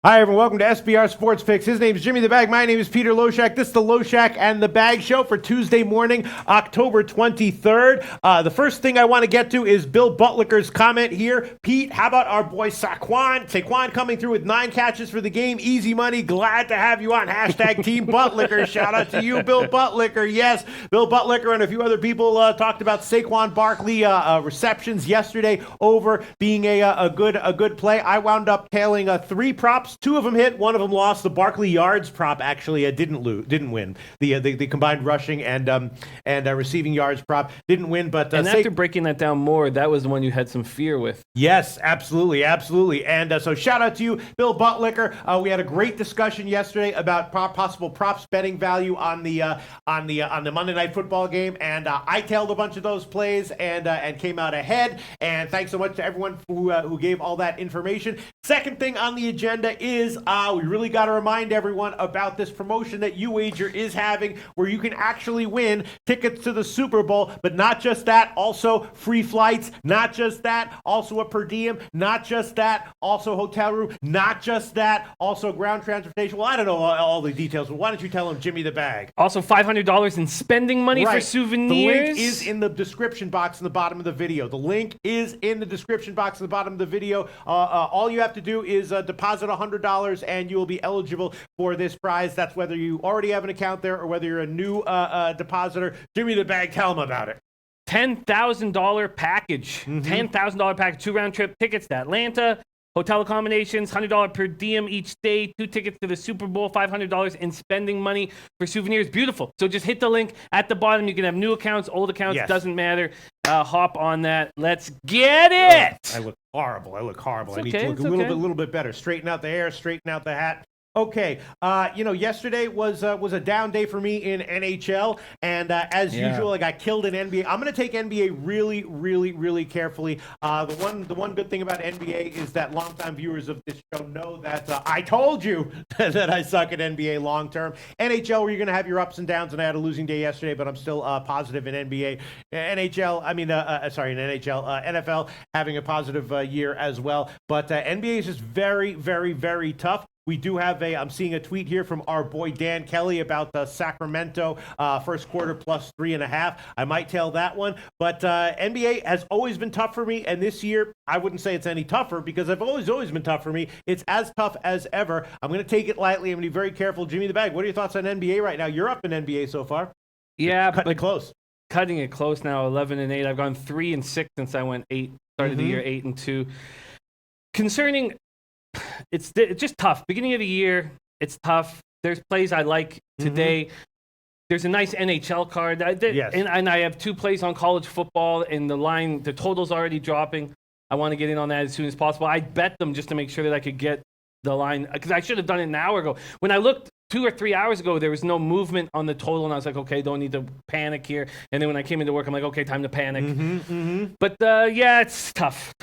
Hi, everyone. Welcome to SBR Sports Picks. His name is Jimmy the Bag. My name is Peter Loshak. This is the Loshak and the Bag Show for Tuesday morning, October 23rd. The first thing I want to get to is Bill Butlicker's comment here. Pete, how about our boy Saquon coming through with 9 catches for the game. Easy money. Glad to have you on. Hashtag Team Butlicker. Shout out to you, Bill Butlicker. Yes, Bill Butlicker and a few other people talked about Saquon Barkley receptions yesterday over being a good play. I wound up tailing 3 props. 2 of them hit, 1 of them lost. The Barkley yards prop actually didn't win. The combined rushing and receiving yards prop didn't win. But and after breaking that down more, that was the one you had some fear with. Yes, absolutely. And so shout out to you, Bill Butlicker. We had a great discussion yesterday about possible props betting value on the Monday Night Football game, and I tailed a bunch of those plays and came out ahead. And thanks so much to everyone who gave all that information. Second thing on the agenda is we really got to remind everyone about this promotion that UWager is having where you can actually win tickets to the Super Bowl, but not just that, also free flights, not just that, also a per diem, not just that, also hotel room, not just that, also ground transportation. Well, I don't know all the details, but why don't you tell them, Jimmy the Bag? Also $500 in spending money for souvenirs. The link is in the description box in the bottom of the video. The link is in the description box in the bottom of the video. All you have to do is deposit $100 and you will be eligible for this prize. That's whether you already have an account there or whether you're a new depositor. Jimmy the Bag, tell them about it. $10,000 package. $10,000 package. 2 round trip tickets to Atlanta. Hotel accommodations, $100 per diem each day, 2 tickets to the Super Bowl, $500 in spending money for souvenirs. Beautiful. So just hit the link at the bottom. You can have new accounts, old accounts, doesn't matter. Hop on that. Let's get it. I look horrible. It's I need to look a little bit better. Straighten out the hair, straighten out the hat. Okay, yesterday was a down day for me in NHL, and as usual, I got killed in NBA. I'm going to take NBA really, really, really carefully. The one good thing about NBA is that longtime viewers of this show know that I told you that I suck at NBA long term. NHL, where you're going to have your ups and downs, and I had a losing day yesterday, but I'm still positive in NBA. NFL having a positive year as well, but NBA is just very, very, very tough. We do have I'm seeing a tweet here from our boy Dan Kelly about Sacramento first quarter plus 3.5. I might tail that one, but NBA has always been tough for me, and this year I wouldn't say it's any tougher because I've always been tough for me. It's as tough as ever. I'm going to take it lightly. I'm going to be very careful. Jimmy the Bag, what are your thoughts on NBA right now? You're up in NBA so far. Yeah, cutting it close. Cutting it close now. 11-8. I've gone 3-6 since I went 8. Started the year 8-2. Concerning. It's just tough. Beginning of the year, it's tough. There's plays I like today. There's a nice NHL card. And I have 2 plays on college football, and the total's already dropping. I want to get in on that as soon as possible. I bet them just to make sure that I could get the line, because I should have done it an hour ago. When I looked 2 or 3 hours ago, there was no movement on the total, and I was like, okay, don't need to panic here. And then when I came into work, I'm like, okay, time to panic. But it's tough.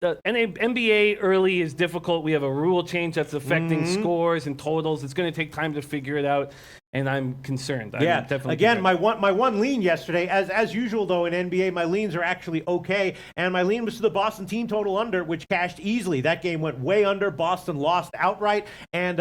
The NBA early is difficult. We have a rule change that's affecting scores and totals. It's going to take time to figure it out, and I'm concerned. Again, my one lean yesterday, as usual though in NBA, my leans are actually okay, and my lean was to the Boston team total under, which cashed easily. That game went way under. Boston lost outright, and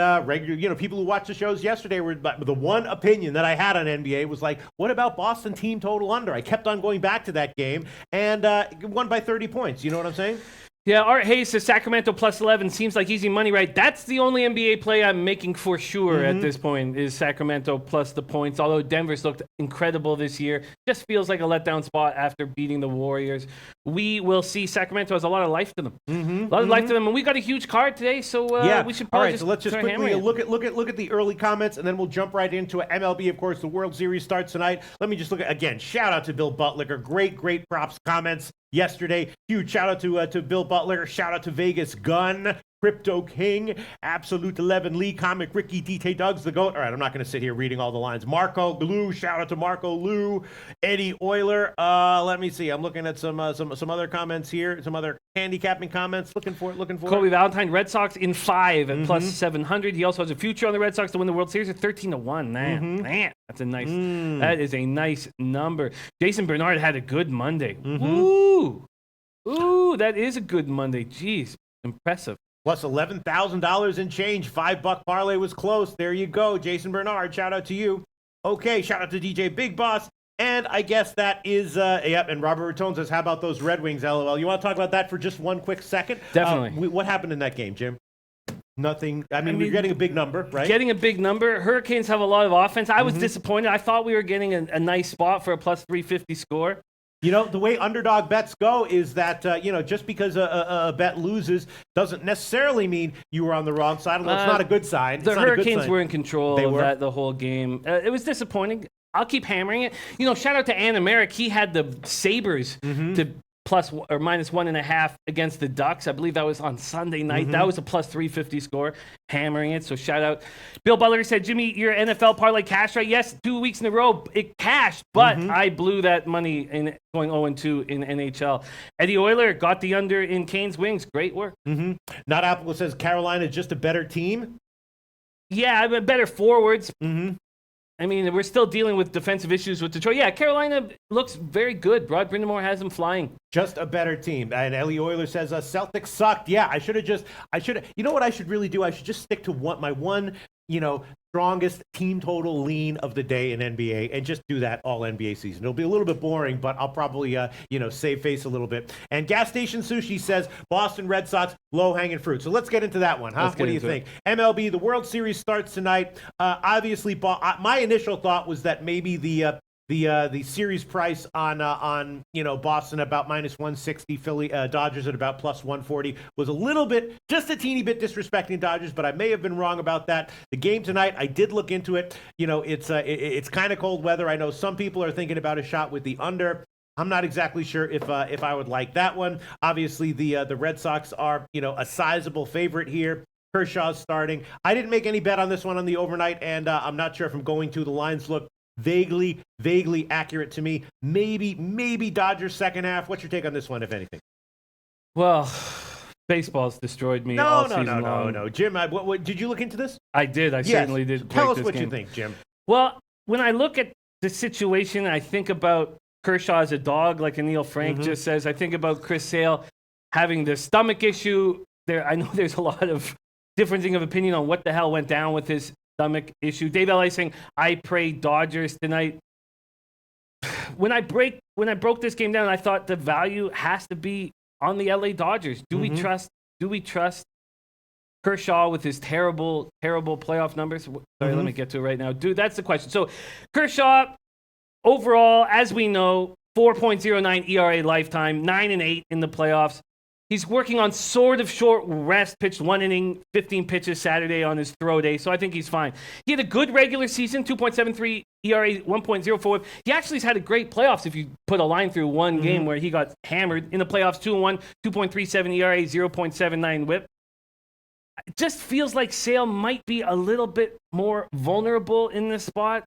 people who watched the shows yesterday were the one opinion that I had on NBA was like, what about Boston team total under? I kept on going back to that game, and won by 30 points. You know what I'm saying? Yeah, Art Hayes says Sacramento plus 11 seems like easy money, right? That's the only NBA play I'm making for sure at this point is Sacramento plus the points. Although Denver's looked incredible this year, just feels like a letdown spot after beating the Warriors. We will see. Sacramento has a lot of life to them, a lot of life to them, and we got a huge card today, so we should probably so let's just quickly look at the early comments, and then we'll jump right into it. MLB, of course, the World Series starts tonight. Let me just look at again. Shout out to Bill Butlicker, great props comments yesterday. Huge shout out to Bill Butler. Shout out to Vegas Gun, Crypto King, Absolute 11, Lee Comic, Ricky, DT Doug's the GOAT. All right, I'm not going to sit here reading all the lines. Marco Glue, shout out to Marco Lou, Eddie Euler. Let me see. I'm looking at some other comments here, some other handicapping comments. Looking for it. Kobe Valentine, Red Sox in 5 at plus 700. He also has a future on the Red Sox to win the World Series at 13-1. Man, that's a nice. That is a nice number. Jason Bernard had a good Monday. Ooh, that is a good Monday. Jeez, impressive. plus $11,000 in change. $5 parlay was close. There you go. Jason Bernard, shout out to you. Okay, shout out to DJ Big Boss. And I guess that is, yep, and Robert Ratone says, how about those Red Wings, LOL? You want to talk about that for just one quick second? Definitely. What happened in that game, Jim? Nothing. I mean, we're getting a big number, right? Getting a big number. Hurricanes have a lot of offense. I was disappointed. I thought we were getting a nice spot for a plus 350 score. You know, the way underdog bets go is that, just because a bet loses doesn't necessarily mean you were on the wrong side. Although it's not a good sign. The Hurricanes were in control of that the whole game. It was disappointing. I'll keep hammering it. Shout out to Anna Merrick. He had the Sabres to plus or minus 1.5 against the Ducks. I believe that was on Sunday night. That was a plus 350 score, hammering it. So shout out. Bill Butler said, Jimmy, your NFL parlay cashed, right? Yes, 2 weeks in a row it cashed, but I blew that money in going 0-2 in NHL. Eddie Euler got the under in Canes Wings. Great work. Not Apple says Carolina is just a better team. Yeah, better forwards. I mean, we're still dealing with defensive issues with Detroit. Yeah, Carolina looks very good. Rod Brindamore has them flying. Just a better team. And Ellie Euler says, Celtics sucked. Yeah, I should have. You know what I should really do? I should just stick to my one, strongest team total lean of the day in NBA and just do that all NBA season. It'll be a little bit boring, but I'll probably, save face a little bit. And Gas Station Sushi says, Boston Red Sox, low-hanging fruit. So let's get into that one, huh? What do you think? MLB, the World Series starts tonight. Obviously, my initial thought was that maybe the series price on Boston about minus 160, Philly Dodgers at about plus 140 was a little bit, just a teeny bit disrespecting Dodgers, but I may have been wrong about that. The game tonight, I did look into it. It's kind of cold weather. I know some people are thinking about a shot with the under. I'm not exactly sure if I would like that one. Obviously, the Red Sox are a sizable favorite here. Kershaw's starting. I didn't make any bet on this one on the overnight, and I'm not sure if I'm going to. The lines look vaguely accurate to me. Maybe Dodgers second half. What's your take on this one, if anything? Well, baseball's destroyed me all season long. No. Jim, what, did you look into this? I did. I certainly did. Tell us what you think, Jim. Well, when I look at the situation, I think about Kershaw as a dog, like Anil Frank just says. I think about Chris Sale having the stomach issue. I know there's a lot of differencing of opinion on what the hell went down with his stomach issue. Dave L.A. saying, I pray Dodgers tonight. When I broke this game down, I thought the value has to be on the LA Dodgers. Do we trust Kershaw with his terrible playoff numbers? Sorry, let me get to it right now. Dude, that's the question. So Kershaw, overall, as we know, 4.09 ERA lifetime, 9-8 in the playoffs. He's working on sort of short rest, pitched 1 inning, 15 pitches Saturday on his throw day, so I think he's fine. He had a good regular season, 2.73 ERA, 1.04. He actually has had a great playoffs if you put a line through one game where he got hammered. In the playoffs, 2-1, 2.37 ERA, 0.79 whip. It just feels like Sale might be a little bit more vulnerable in this spot.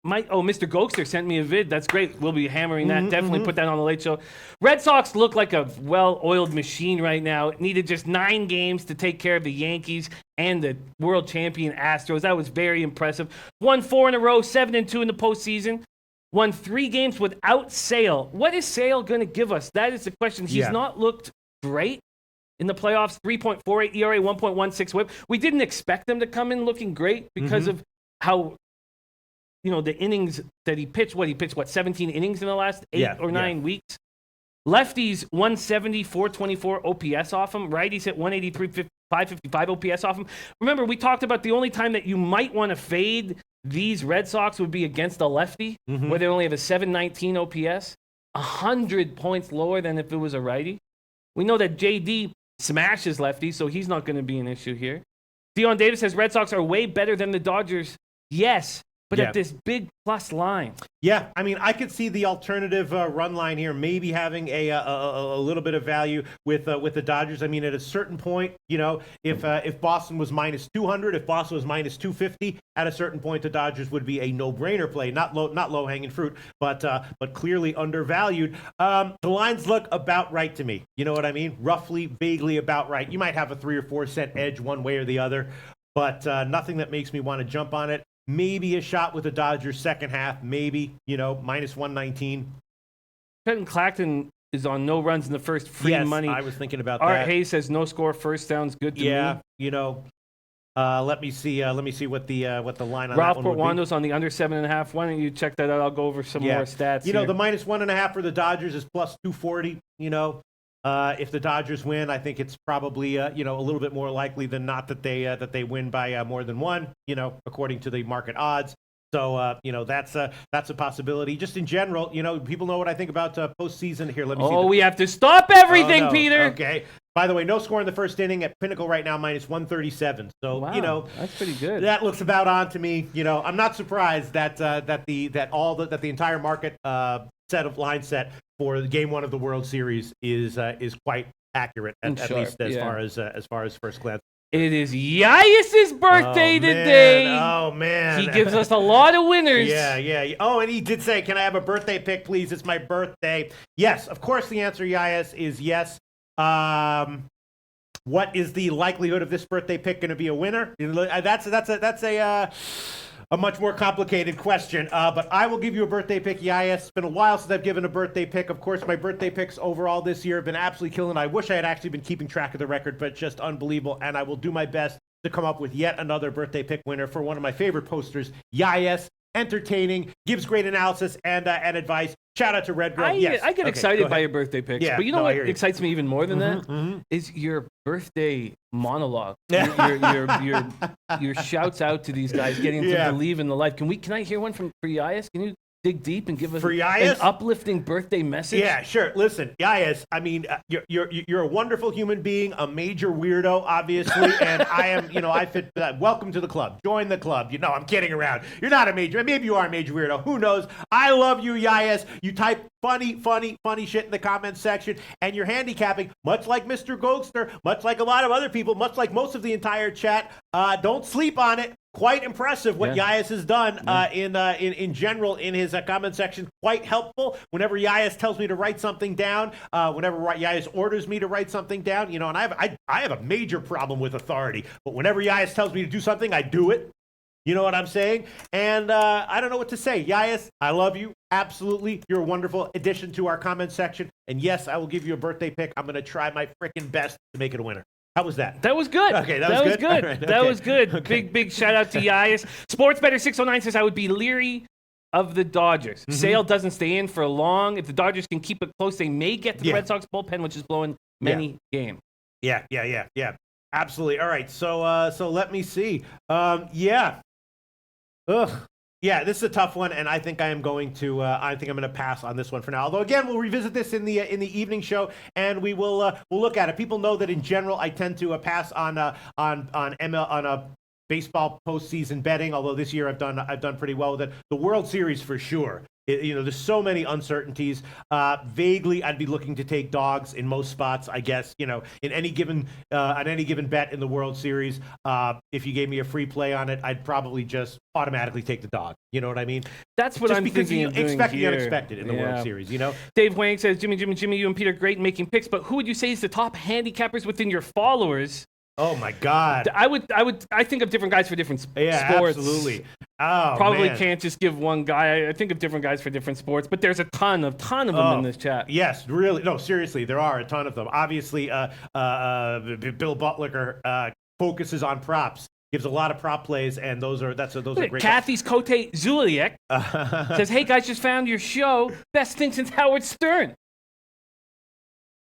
Mr. Gokster sent me a vid. That's great. We'll be hammering that. Definitely put that on the Late Show. Red Sox look like a well-oiled machine right now. It needed just 9 games to take care of the Yankees and the world champion Astros. That was very impressive. Won 4 in a row, 7-2 in the postseason. Won 3 games without Sale. What is Sale going to give us? That is the question. He's not looked great in the playoffs. 3.48 ERA, 1.16 whip. We didn't expect him to come in looking great because of how the innings that he pitched, 17 innings in the last 8 or 9 weeks. Lefties, 170, 424 OPS off him. Righties hit 183, 555 OPS off him. Remember, we talked about the only time that you might want to fade these Red Sox would be against a lefty, where they only have a 719 OPS, 100 points lower than if it was a righty. We know that JD smashes lefties, so he's not going to be an issue here. Dion Davis says Red Sox are way better than the Dodgers. Yes, but at this big plus line. Yeah, I mean, I could see the alternative run line here, maybe having a little bit of value with the Dodgers. I mean, at a certain point, if Boston was minus 200, if Boston was minus 250, at a certain point, the Dodgers would be a no-brainer play, not low-hanging fruit, but clearly undervalued. The lines look about right to me. You know what I mean? Roughly, vaguely about right. You might have a 3 or 4 cent edge one way or the other, but nothing that makes me want to jump on it. Maybe a shot with the Dodgers second half, maybe, minus 119. Clinton Clacton is on no runs in the first. Free Yes, money. I was thinking about Art that. Hayes says no score first sounds good to Yeah, me. you know, let me see what the line on Ralph that one would be. Portwando's on the under 7.5. Why don't you check that out? I'll go over some more stats. You know, here. the -1.5 for the Dodgers is plus 240. You know, if the Dodgers win, I think it's probably you know, a little bit more likely than not that they win by more than one. You know, according to the market odds. So you know, that's a possibility. Just in general, you know, people know what I think about postseason. Here, let me see. We have to stop everything, Oh, no. Peter. Okay. By the way, no score in the first inning at Pinnacle right now, -137. So Wow, you know, that's pretty good. that looks about on to me. You know, I'm not surprised that the entire market line set for Game 1 of the World Series is quite accurate at least as far as first glance. It is Yais' birthday today. Oh man, he gives us a lot of winners. Yeah. Oh, and he did say, "Can I have a birthday pick, please? It's my birthday." Yes, of course. The answer, Yais, is yes. What is the likelihood of this birthday pick going to be a winner? That's a much more complicated question. But I will give you a birthday pick, Yais. It's been a while since I've given a birthday pick. Of course, my birthday picks overall this year have been absolutely killing. I wish I had actually been keeping track of the record, but just unbelievable. And I will do my best to come up with yet another birthday pick winner for one of my favorite posters, Yais. Entertaining, gives great analysis and advice. Shout out to Red Girl. I get excited by your birthday picks, Yeah, but you know what I hear you. excites me even more than that is your birthday monologue. Your shouts out to these guys, getting them to believe in the life. Can I hear one for Yais? Can you dig deep and give us an uplifting birthday message? Yeah, sure. Listen, Yais, I mean, you're a wonderful human being, a major weirdo, obviously, and I am, you know, I fit. Welcome to the club. Join the club. You know, I'm kidding around. You're not a major. Maybe you are a major weirdo. Who knows? I love you, Yais. You type funny shit in the comments section, and you're handicapping, much like Mr. Goldster, much like a lot of other people, much like most of the entire chat. Don't sleep on it. Quite impressive what Yais has done in general in his comment section. Quite helpful. Whenever Yais tells me to write something down, whenever Yais orders me to write something down, you know, and I have a major problem with authority. But whenever Yais tells me to do something, I do it. You know what I'm saying? And I don't know what to say. Yais, I love you. Absolutely. You're a wonderful addition to our comment section. And yes, I will give you a birthday pick. I'm going to try my freaking best to make it a winner. How was that? That was good. Okay, that was good. Right, that was good. Okay. Big shout out to Yais. SportsBetter609 says I would be leery of the Dodgers. Sale doesn't stay in for long. If the Dodgers can keep it close, they may get to the Red Sox bullpen, which is blowing many games. Yeah. Absolutely. All right. So let me see. Yeah, this is a tough one, and I think I'm going to pass on this one for now. Although again, we'll revisit this in the evening show, and we'll look at it. People know that in general, I tend to pass on baseball postseason betting. Although this year I've done pretty well with it. The World Series for sure. You know, there's so many uncertainties. Vaguely, I'd be looking to take dogs in most spots, I guess. You know, in any given on any given bet in the World Series, if you gave me a free play on it, I'd probably just automatically take the dog. You know what I mean? That's what I'm thinking. You expect the here. unexpected in the World Series. You know. Dave Wang says, Jimmy, you and Peter great making picks, but who would you say is the top handicappers within your followers? Oh my God! I think of different guys for different sports. Absolutely. Oh, probably man. Can't just give one guy. I think of different guys for different sports, but there's a ton of them in this chat. Yes, really. No, seriously, there are a ton of them. Obviously, Bill Butler focuses on props. Gives a lot of prop plays, and those are great. Kathy's Kote Zuliak says, "Hey guys, just found your show. Best thing since Howard Stern."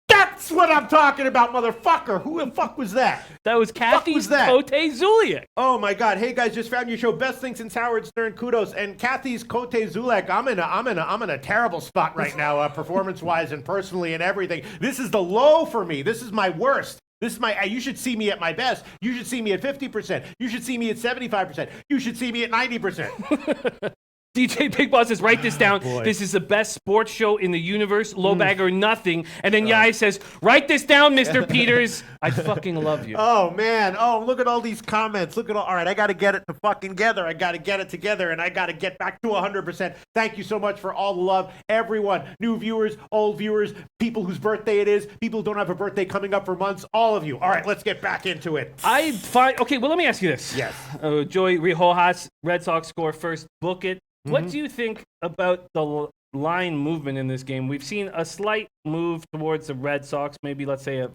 That's what I'm talking about, motherfucker. Who the fuck was that? That was Kathy's Kote Zuliak. Oh my God! Hey guys, just found your show. Best thing since Howard Stern. Kudos. And Kathy's Kote Zuliak. I'm in a terrible spot right now, performance-wise and personally and everything. This is the low for me. This is my worst. This is my. You should see me at my best. You should see me at 50%. You should see me at 75%. You should see me at 90%. DJ Big Boss says, write this down. This is the best sports show in the universe. Low bag or nothing. And then Yai says, write this down, Mr. Peters. I fucking love you. Oh, man. Oh, look at all these comments. Look at all right, I got to get it together. I got to get it together, and I got to get back to 100%. Thank you so much for all the love. Everyone, new viewers, old viewers, people whose birthday it is, people who don't have a birthday coming up for months, all of you. All right, let's get back into it. Okay, well, let me ask you this. Yes. Joey Rijojas, Red Sox score first. Book it. What do you think about the line movement in this game. We've seen a slight move towards the Red Sox, maybe let's say a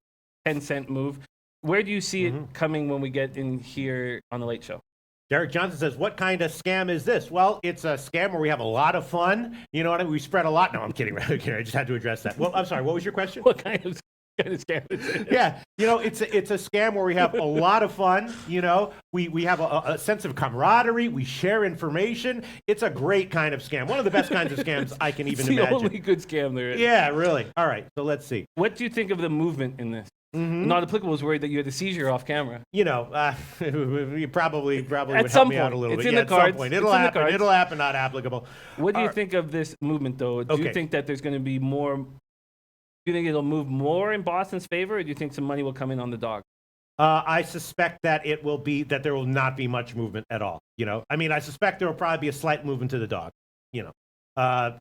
10-cent move. Where do you see it coming when we get in here on the Late Show? Derek Johnson says, what kind of scam is this? Well, it's a scam where we have a lot of fun. You know what I mean? We spread a lot. No, I'm kidding. I just had to address that. Well, I'm sorry. What was your question? What kind of scam is it? Yeah, it's a scam where we have a lot of fun. We have a sense of camaraderie. We share information. It's a great kind of scam. One of the best kinds of scams I can even imagine. It's the only good scam there is. Yeah, really. All right, so let's see. What do you think of the movement in this? Not applicable was worried that you had a seizure off camera. You probably would At help some me out point. a little It's bit. in Yeah, the cards. At some point. It'll happen. It'll happen. Not applicable. What do you think of this movement, though? Do you think that there's going to be more? Do you think it'll move more in Boston's favor, or do you think some money will come in on the dog? I suspect that there will not be much movement at all. I suspect there will probably be a slight movement to the dog.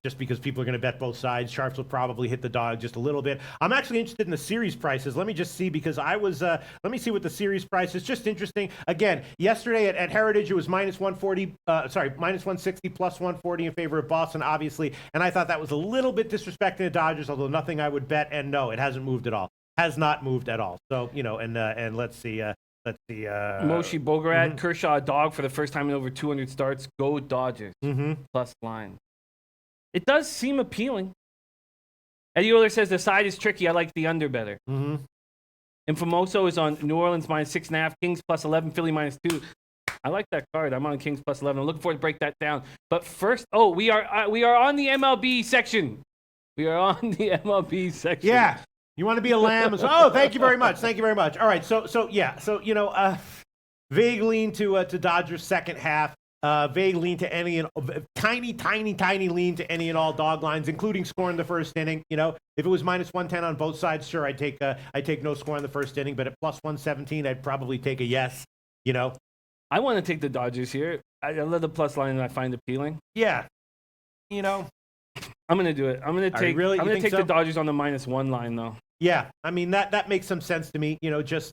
Just because people are going to bet both sides. Sharps will probably hit the dog just a little bit. I'm actually interested in the series prices. Let me just see, because let me see what the series price is. Just interesting. Again, yesterday at Heritage, it was minus 140, minus 160, plus 140 in favor of Boston, obviously. And I thought that was a little bit disrespecting the Dodgers, although nothing I would bet. And no, it hasn't moved at all. Has not moved at all. So, and let's see. Moshi Bograt, Kershaw, dog for the first time in over 200 starts. Go Dodgers. Plus line. It does seem appealing. Eddie Euler says the side is tricky. I like the under better. Infamoso is on New Orleans minus 6.5, Kings plus 11, Philly minus 2. I like that card. I'm on Kings plus 11. I'm looking forward to break that down. But first, we are on the MLB section. We are on the MLB section. Yeah. You want to be a lamb? Oh, thank you very much. Thank you very much. All right. So vague lean to Dodgers second half. Vague lean to any and tiny lean to any and all dog lines, including scoring the first inning. If it was minus 110 on both sides, sure, I'd take no score in the first inning. But at plus 117, I'd probably take a yes. I want to take the Dodgers here. I love the plus line, and I find appealing. Yeah. I'm gonna do it. I'm gonna take. Really? I'm gonna take the Dodgers on the minus 1 line, though. Yeah, I mean that makes some sense to me. Just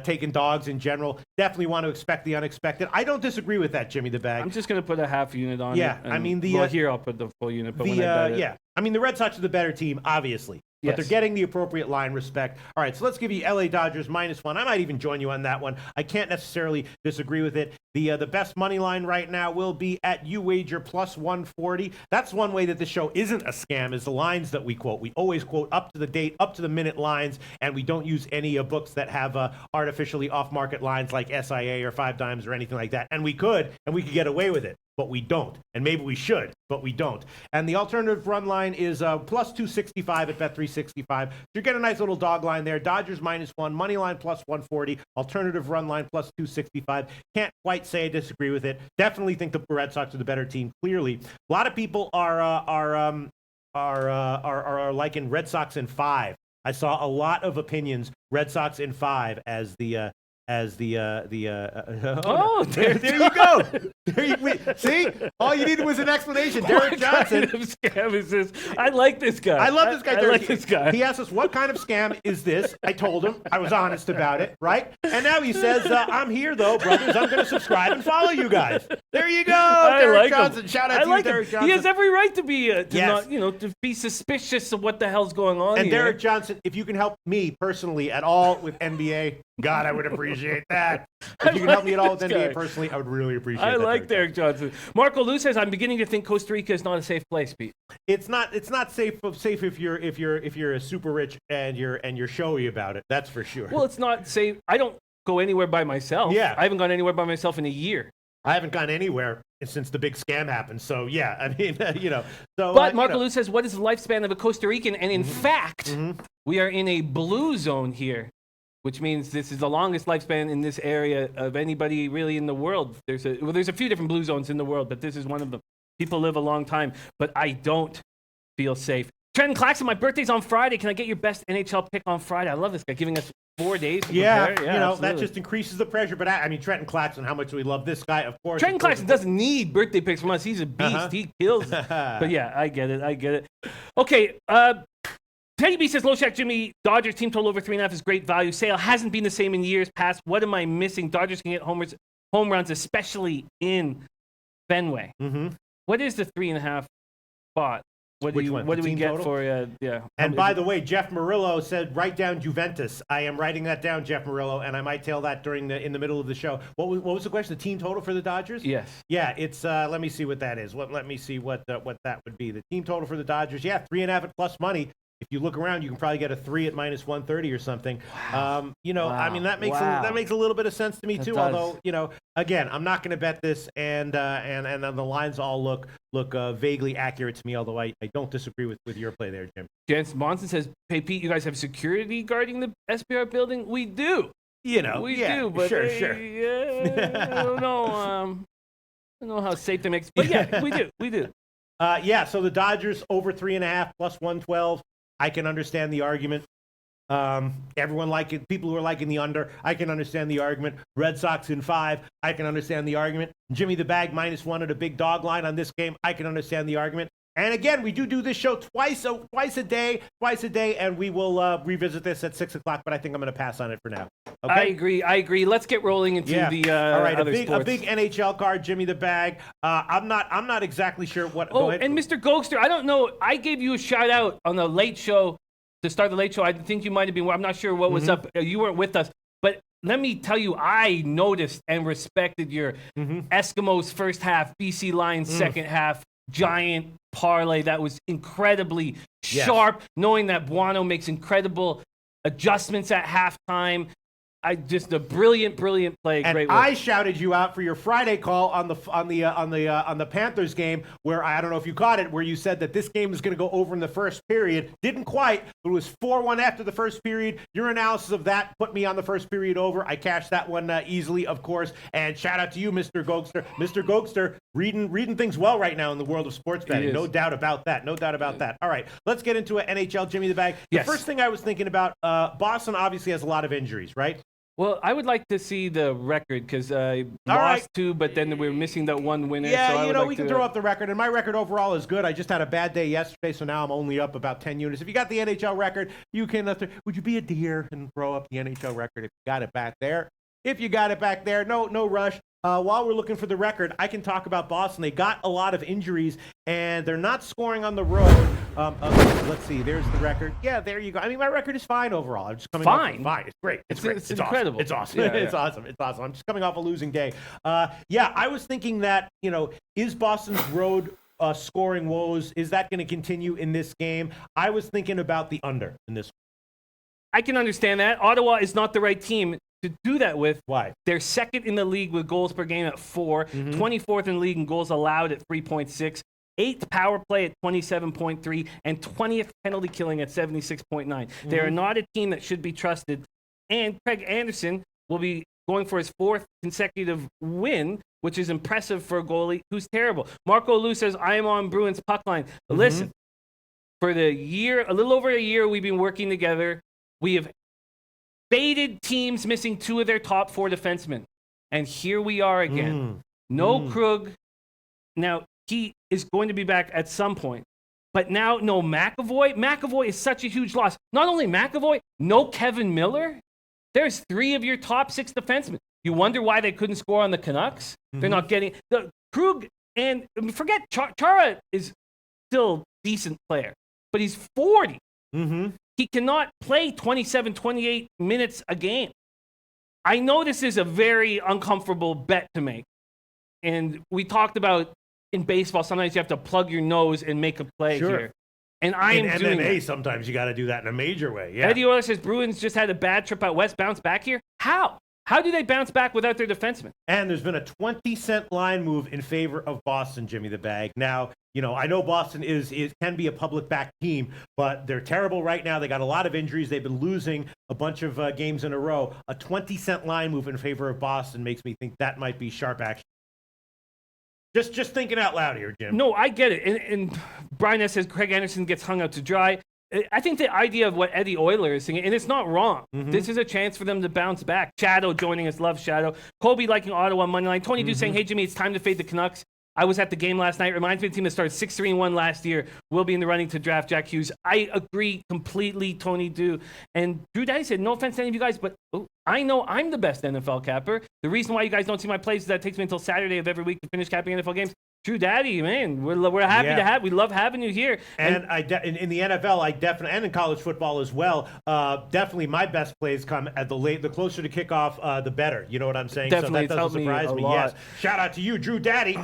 taking dogs in general. Definitely want to expect the unexpected. I don't disagree with that, Jimmy the Bag. I'm just gonna put a half unit on it. Yeah, I mean here I'll put the full unit. But when I bet it, I mean the Red Sox are the better team, obviously. But they're getting the appropriate line respect. All right, so let's give you LA Dodgers minus 1. I might even join you on that one. I can't necessarily disagree with it. The best money line right now will be at UWager plus 140. That's one way that the show isn't a scam, is the lines that we quote. We always quote up to the date, up to the minute lines, and we don't use any books that have artificially off-market lines like SIA or Five Dimes or anything like that. And we could get away with it. But we don't. And maybe we should, but we don't. And the alternative run line is plus 265 at Bet365. So you get a nice little dog line there. Dodgers minus 1, money line plus 140, alternative run line plus 265. Can't quite say I disagree with it. Definitely think the Red Sox are the better team, clearly. A lot of people are liking Red Sox in 5. I saw a lot of opinions, Red Sox in 5 as the there you go. See, all you needed was an explanation. Derek Johnson. What kind of scam is this? I like this guy. I love this guy. I like this guy. He asked us, what kind of scam is this? I told him. I was honest about it, right? And now he says, I'm here, though, brothers. I'm going to subscribe and follow you guys. There you go, Derek Johnson. Shout out to you, Derek Johnson. He has every right to be, to be suspicious of what the hell's going on and here. Derek Johnson, if you can help me personally at all with NBA, God, I would appreciate that. If you can help me at all with NBA personally, I would really appreciate that. I like Derek Johnson. Marco Lou says, I'm beginning to think Costa Rica is not a safe place, Pete. It's not safe if you're a super rich and you're showy about it. That's for sure. Well, it's not safe. I don't go anywhere by myself. Yeah. I haven't gone anywhere by myself in a year. I haven't gone anywhere since the big scam happened. So, yeah, I mean, So, but Marco Lou says, what is the lifespan of a Costa Rican? And in fact, we are in a blue zone here, which means this is the longest lifespan in this area of anybody really in the world. There's a few different blue zones in the world, but this is one of them. People live a long time, but I don't feel safe. Trenton Claxton, my birthday's on Friday. Can I get your best NHL pick on Friday? I love this guy giving us 4 days to prepare. Yeah, that just increases the pressure. But I mean, Trenton Claxton, how much do we love this guy? Of course. Trenton Claxton doesn't need birthday picks from us. He's a beast. He kills. But yeah, I get it. Okay. Teddy B says, Loshak, Jimmy, Dodgers team total over 3.5 is great value. Sale hasn't been the same in years past. What am I missing? Dodgers can get home runs, especially in Fenway. What is the 3.5 spot? What Which one? What The do we team get total? for? Yeah. And by the way, Jeff Murillo said, write down Juventus. I am writing that down, Jeff Murillo, and I might tell that in the middle of the show. What was the question? The team total for the Dodgers? Yes. Yeah, it's let me see what that is. Let me see what that would be. The team total for the Dodgers, 3.5 at plus money. If you look around, you can probably get a 3 at minus 130 or something. Wow. I mean, that makes that makes a little bit of sense to me too. does. Although, again, I'm not going to bet this, and the lines all look vaguely accurate to me. Although I don't disagree with your play there, Jim. Jensen Monson says, "Hey Pete, you guys have security guarding the SBR building? We do. We do, but sure. I don't know. I don't know how safe that makes, but yeah, we do. So the Dodgers over 3.5 plus 112. I can understand the argument. Everyone people who are liking the under, I can understand the argument. Red Sox in 5, I can understand the argument. Jimmy the Bag -1 at a big dog line on this game, I can understand the argument. And again, we do this show twice a day, and we will revisit this at 6 o'clock. But I think I'm going to pass on it for now. Okay? I agree. Let's get rolling into the all right. other A sports. big NHL card, Jimmy the Bag. I'm not exactly sure what. Oh, go ahead. and Mr. Gokster, I don't know. I gave you a shout out on the late show to start the late show. I think you might have been. I'm not sure what was up. You weren't with us, but let me tell you, I noticed and respected your Eskimos first half, BC Lions second half, giant parlay. That was incredibly sharp, knowing that Buono makes incredible adjustments at halftime. Just a brilliant play. And great work. I shouted you out for your Friday call on the Panthers game, where I don't know if you caught it, where you said that this game was going to go over in the first period. Didn't quite, but it was 4-1 after the first period. Your analysis of that put me on the first period over. I cashed that one easily, of course. And shout out to you, Mr. Gokster. Mr. Gokster, reading things well right now in the world of sports betting. No doubt about that. All right, let's get into an NHL Jimmy the Bag. The first thing I was thinking about, Boston obviously has a lot of injuries, right? Well, I would like to see the record because I lost 2, but then we're missing that one winner. Yeah, so we can throw up the record, and my record overall is good. I just had a bad day yesterday, so now I'm only up about 10 units. If you got the NHL record, you can. Would you be a dear and throw up the NHL record if you got it back there? No rush. While we're looking for the record, I can talk about Boston. They got a lot of injuries, and they're not scoring on the road. Let's see. There's the record. Yeah, there you go. I mean, my record is fine overall. I'm just coming fine. Fine. It's great. It's great. It's incredible. Awesome. Yeah, It's awesome. I'm just coming off a losing day. I was thinking that, is Boston's road scoring woes, is that going to continue in this game? I was thinking about the under in this one. I can understand that. Ottawa is not the right team to do that with. Why? They're second in the league with goals per game at 4, 24th in the league in goals allowed at 3.6, 8th power play at 27.3, and 20th penalty killing at 76.9. They are not a team that should be trusted. And Craig Anderson will be going for his 4th consecutive win, which is impressive for a goalie who's terrible. Marco Lou says, I am on Bruins puck line. Listen, for the year, a little over a year we've been working together, we have faded teams missing 2 of their top 4 defensemen. And here we are again. No Krug. Now, he is going to be back at some point. But now, no McAvoy. McAvoy is such a huge loss. Not only McAvoy, no Kevin Miller. There's 3 of your top 6 defensemen. You wonder why they couldn't score on the Canucks? They're not getting... The Krug, and forget, Chara is still a decent player. But he's 40. He cannot play 27, 28 minutes a game. I know this is a very uncomfortable bet to make. And we talked about in baseball, sometimes you have to plug your nose and make a play here. And I am doing MMA, that. Sometimes you got to do that in a major way. Yeah. Eddie Euler says Bruins just had a bad trip out west. Bounce back here? How? How do they bounce back without their defenseman? And there's been a 20-cent line move in favor of Boston, Jimmy the Bag. Now, I know Boston can be a public back team, but they're terrible right now. They got a lot of injuries. They've been losing a bunch of games in a row. A 20-cent line move in favor of Boston makes me think that might be sharp action. Just thinking out loud here, Jim. No, I get it. And Brian S. says Craig Anderson gets hung out to dry. I think the idea of what Eddie Euler is saying, and it's not wrong. This is a chance for them to bounce back. Shadow joining us. Love Shadow. Colby liking Ottawa money line. Tony Du saying, hey, Jimmy, it's time to fade the Canucks. I was at the game last night. Reminds me of the team that started 6-3-1 last year. Will be in the running to draft Jack Hughes. I agree completely, Tony Du. And Drew Daddy said, no offense to any of you guys, but I know I'm the best NFL capper. The reason why you guys don't see my plays is that it takes me until Saturday of every week to finish capping NFL games. Drew Daddy, man, we're happy to have. We love having you here. And in the NFL, I definitely, and in college football as well, definitely my best plays come at the closer to kickoff, the better. You know what I'm saying? Definitely, so that doesn't surprise me. Yes. Shout out to you, Drew Daddy.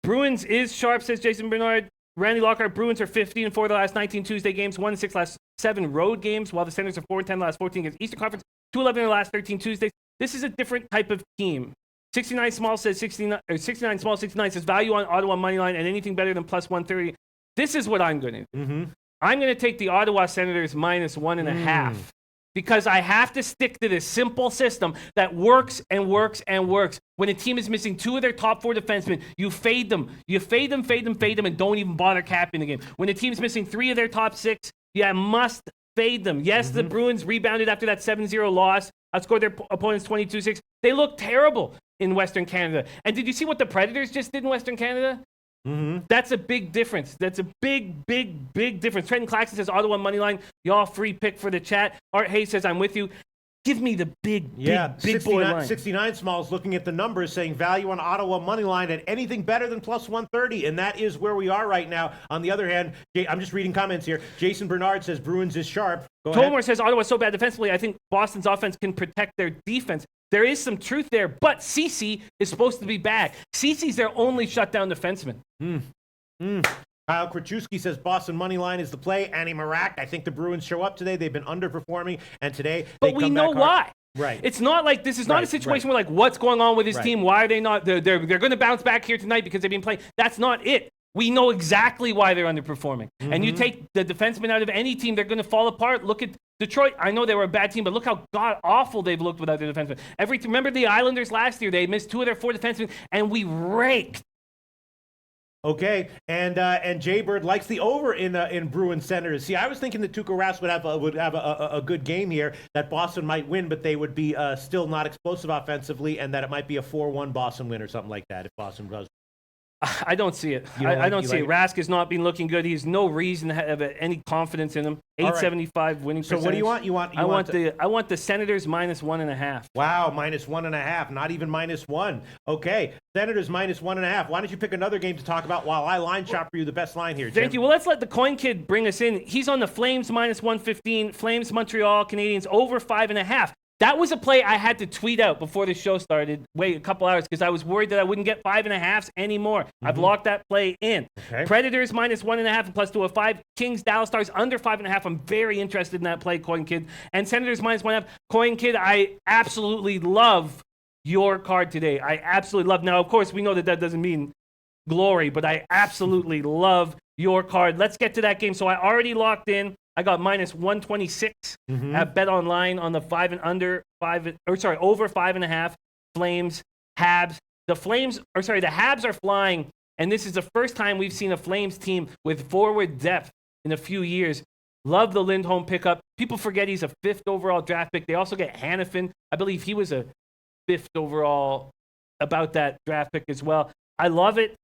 Bruins is sharp, says Jason Bernard. Randy Lockhart, Bruins are 15-4 the last 19 Tuesday games, 1-6 last 7 road games, while the Senators are 4-10 the last 14 against Eastern Conference, 2-11 in the last 13 Tuesdays. This is a different type of team. 69 Small says 69, or 69 Small 69 says value on Ottawa money line and anything better than plus 130. This is what I'm going to do. Mm-hmm. I'm going to take the Ottawa Senators minus 1.5 because I have to stick to this simple system that works and works and works. When a team is missing 2 of their top 4 defensemen, you fade them. You fade them, and don't even bother capping the game. When a team is missing 3 of their top 6, you must fade them. Yes, the Bruins rebounded after that 7-0 loss. Outscored their opponents 22-6. They look terrible in Western Canada. And did you see what the Predators just did in Western Canada? Mm-hmm. That's a big difference. That's a big difference. Trenton Claxton says Ottawa money line. Y'all free pick for the chat. Art Hayes says I'm with you. Give me the big boy line. 69 Smalls looking at the numbers saying value on Ottawa money line at anything better than plus 130, and that is where we are right now. On the other hand, I'm just reading comments here. Jason Bernard says Bruins is sharp. Go ahead. Tolmore says Ottawa's so bad defensively, I think Boston's offense can protect their defense. There is some truth there, but Ceci is supposed to be back. Ceci's their only shutdown defenseman. Kyle Krachewski says Boston money line is the play. Annie Marak, I think the Bruins show up today. They've been underperforming, and today but we know why. Right. It's not like this is not a situation where like what's going on with his team. Why are they not? They're going to bounce back here tonight because they've been playing. That's not it. We know exactly why they're underperforming. And you take the defenseman out of any team, they're going to fall apart. Look at Detroit. I know they were a bad team, but look how god awful they've looked without their defenseman. Remember the Islanders last year? They missed 2 of their 4 defensemen, and we raked. Okay, and Jaybird likes the over in Bruins Senators. See, I was thinking that Tuukka Rask would have a good game here, that Boston might win, but they would be still not explosive offensively, and that it might be a 4-1 Boston win or something like that if Boston does. I don't see it. I don't see it. Rask has not been looking good. He has no reason to have any confidence in him. 875 winning percentage. So what do you want? I want the Senators minus 1.5. Wow, minus 1.5. Not even minus 1. Okay, Senators minus 1.5. Why don't you pick another game to talk about while I line shop for you the best line here, Jim? Thank you. Well, let's let the Coin Kid bring us in. He's on the Flames minus 115. Flames Montreal Canadiens over 5.5. That was a play I had to tweet out before the show started. Wait a couple hours because I was worried that I wouldn't get 5.5s anymore. I've locked that play in. Okay. Predators minus 1.5 and plus 205. Kings Dallas Stars under 5.5. I'm very interested in that play, Coin Kid. And Senators minus 1.5. Coin Kid, I absolutely love your card today. I absolutely love. Now, of course, we know that doesn't mean glory, but I absolutely love your card. Let's get to that game. So I already locked in. I got minus 126 at Bet Online on the over 5.5 Flames Habs. The Habs are flying, and this is the first time we've seen a Flames team with forward depth in a few years. Love the Lindholm pickup. People forget he's a 5th overall draft pick. They also get Hannafin. I believe he was a 5th overall about that draft pick as well. I love it,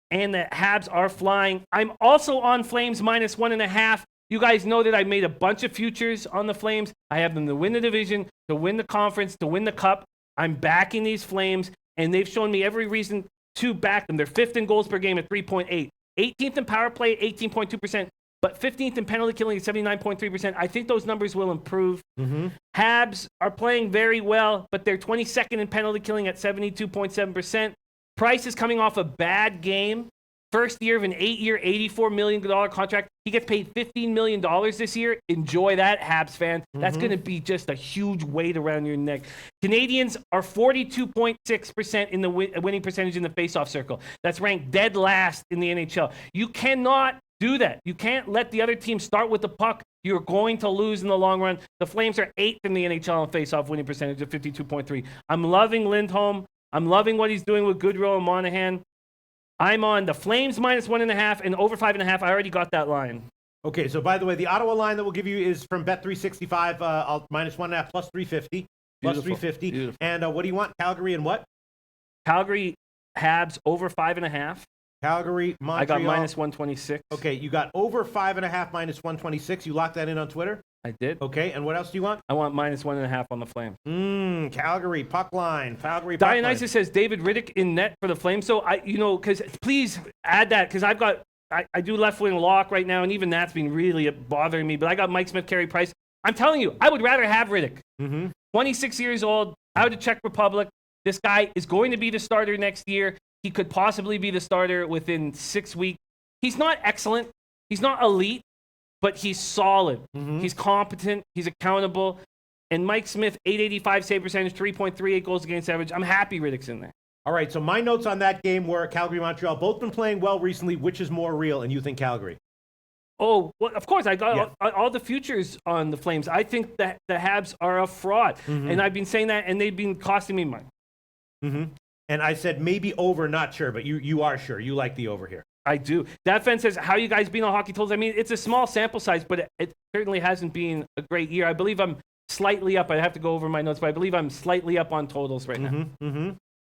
and the Habs are flying. I'm also on Flames minus 1.5. You guys know that I made a bunch of futures on the Flames. I have them to win the division, to win the conference, to win the cup. I'm backing these Flames, and they've shown me every reason to back them. They're 5th in goals per game at 3.8. 18th in power play, 18.2%, but 15th in penalty killing at 79.3%. I think those numbers will improve. Habs are playing very well, but they're 22nd in penalty killing at 72.7%. Price is coming off a bad game. First year of an 8-year, $84 million contract. He gets paid $15 million this year. Enjoy that, Habs fan. That's going to be just a huge weight around your neck. Canadians are 42.6% in the winning percentage in the faceoff circle. That's ranked dead last in the NHL. You cannot do that. You can't let the other team start with the puck. You're going to lose in the long run. The Flames are 8th in the NHL in faceoff winning percentage of 52.3. I'm loving Lindholm. I'm loving what he's doing with Goodrow and Monahan. I'm on the Flames minus 1.5 and over 5.5. I already got that line. Okay, so by the way, the Ottawa line that we'll give you is from Bet365, minus 1.5 plus 350. Plus 350. Beautiful. And what do you want? Calgary and what? Calgary Habs over 5.5. Calgary, Montreal. I got minus 126. Okay, you got over 5.5 minus 126. You locked that in on Twitter? I did. Okay, and what else do you want? I want -1.5 on the Flames. Calgary puck line. Calgary puck line. Dionysus says David Riddick in net for the Flames. So because please add that, because I do left wing lock right now, and even that's been really bothering me. But I got Mike Smith, Carey Price. I'm telling you, I would rather have Riddick. 26 years old, out of the Czech Republic. This guy is going to be the starter next year. He could possibly be the starter within 6 weeks. He's not excellent. He's not elite, but he's solid. He's competent. He's accountable. And Mike Smith, .885 save percentage, 3.38 goals against average. I'm happy Riddick's in there. All right, so my notes on that game were Calgary-Montreal. Both been playing well recently. Which is more real, and you think Calgary? Oh, well, of course. I got all the futures on the Flames. I think that the Habs are a fraud. And I've been saying that, and they've been costing me money. And I said maybe over, not sure, but you are sure. You like the over here. I do. That fan says, how you guys been on Hockey Totals? I mean, it's a small sample size, but it certainly hasn't been a great year. I believe I'm slightly up. I have to go over my notes, but I believe I'm slightly up on totals right now.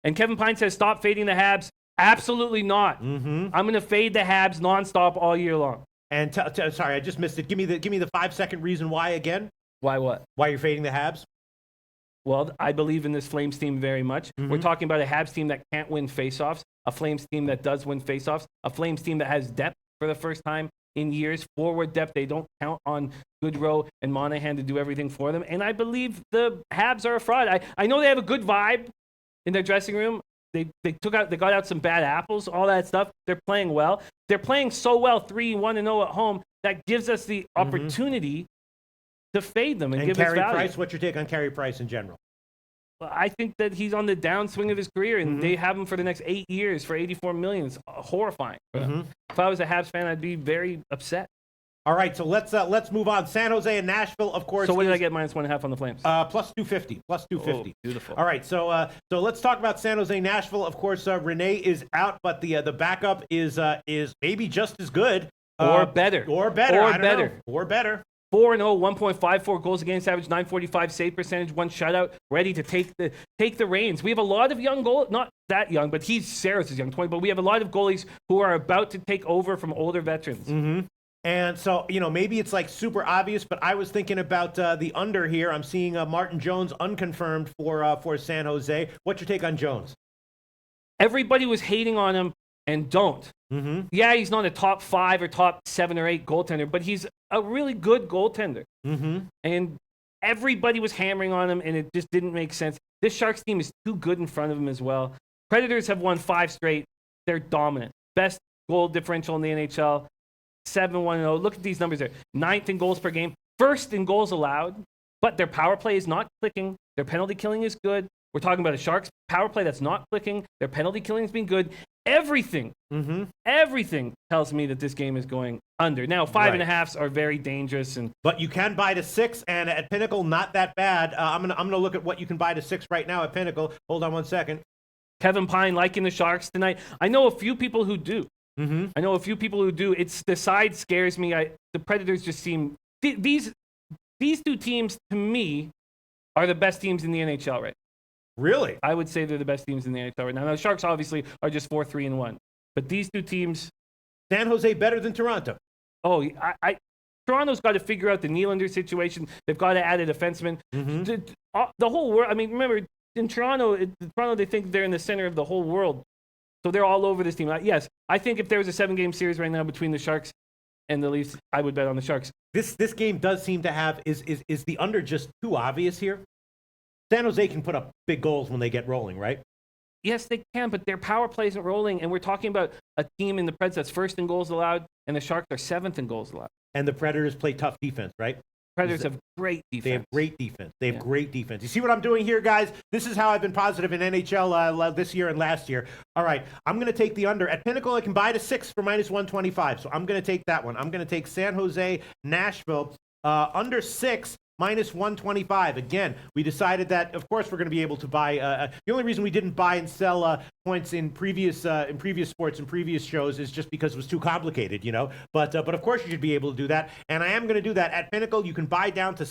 And Kevin Pine says, stop fading the Habs. Absolutely not. I'm going to fade the Habs nonstop all year long. And sorry, I just missed it. Give me the 5-second reason why again. Why what? Why you're fading the Habs? Well, I believe in this Flames team very much. We're talking about a Habs team that can't win faceoffs, a Flames team that does win faceoffs, a Flames team that has depth for the first time in years, forward depth. They don't count on Goodrow and Monahan to do everything for them. And I believe the Habs are a fraud. I know they have a good vibe in their dressing room. They got out some bad apples, all that stuff. They're playing well. They're playing so well, 3-1-0 at home, that gives us the opportunity to fade them and give us value. Price, what's your take on Carey Price in general? Well, I think that he's on the downswing of his career, and they have him for the next 8 years for $84 million. It's horrifying. If I was a Habs fan, I'd be very upset. All right, so let's move on. San Jose and Nashville, of course. So what did I get -1.5 on the Flames? Plus 250. Plus 250. Oh, beautiful. All right, so let's talk about San Jose, Nashville. Of course, Rene is out, but the backup is maybe just as good or better. Or better. I don't know. Or better. 4-0, 1.54 goals against average, .945 save percentage, 1 shutout, ready to take the reins. We have a lot of young goalies, not that young, but Saros is young, 20, but we have a lot of goalies who are about to take over from older veterans. And so, maybe it's like super obvious, but I was thinking about the under here. I'm seeing Martin Jones unconfirmed for San Jose. What's your take on Jones? Everybody was hating on him, and don't. Yeah, he's not a top 5 or top 7 or 8 goaltender, but he's a really good goaltender. And everybody was hammering on him, and it just didn't make sense. This Sharks team is too good in front of him as well. Predators have won 5 straight. They're dominant. Best goal differential in the NHL. 7-1-0. Look at these numbers there. 9th in goals per game. 1st in goals allowed. But their power play is not clicking. Their penalty killing is good. We're talking about a Sharks power play that's not clicking. Their penalty killing has been good. Everything tells me that this game is going under. Now, 5.5s are very dangerous, but you can buy to 6, and at Pinnacle, not that bad. I'm gonna look at what you can buy to 6 right now at Pinnacle. Hold on one second. Kevin Pine liking the Sharks tonight. I know a few people who do. It's the side scares me. The Predators just seem these 2 teams to me are the best teams in the NHL right now. Really? I would say they're the best teams in the NHL right now. Now, the Sharks obviously are just 4-3-1, but these 2 teams. San Jose better than Toronto. Oh, Toronto's got to figure out the Nylander situation. They've got to add a defenseman. The whole world. I mean, remember in Toronto, they think they're in the center of the whole world, so they're all over this team. Yes, I think if there was a 7-game series right now between the Sharks and the Leafs, I would bet on the Sharks. This game does seem to have is the under just too obvious here. San Jose can put up big goals when they get rolling, right? Yes, they can, but their power play isn't rolling, and we're talking about a team in the Preds that's 1st in goals allowed, and the Sharks are 7th in goals allowed. And the Predators play tough defense, right? Predators have great defense. They have great defense. Great defense. You see what I'm doing here, guys? This is how I've been positive in NHL this year and last year. All right, I'm going to take the under. At Pinnacle, I can buy to 6 for -125, so I'm going to take that one. I'm going to take San Jose, Nashville, under 6. -125. Again, we decided that, of course, we're going to be able to buy. The only reason we didn't buy and sell points in previous sports and previous shows is just because it was too complicated, But of course, you should be able to do that, and I am going to do that at Pinnacle. You can buy to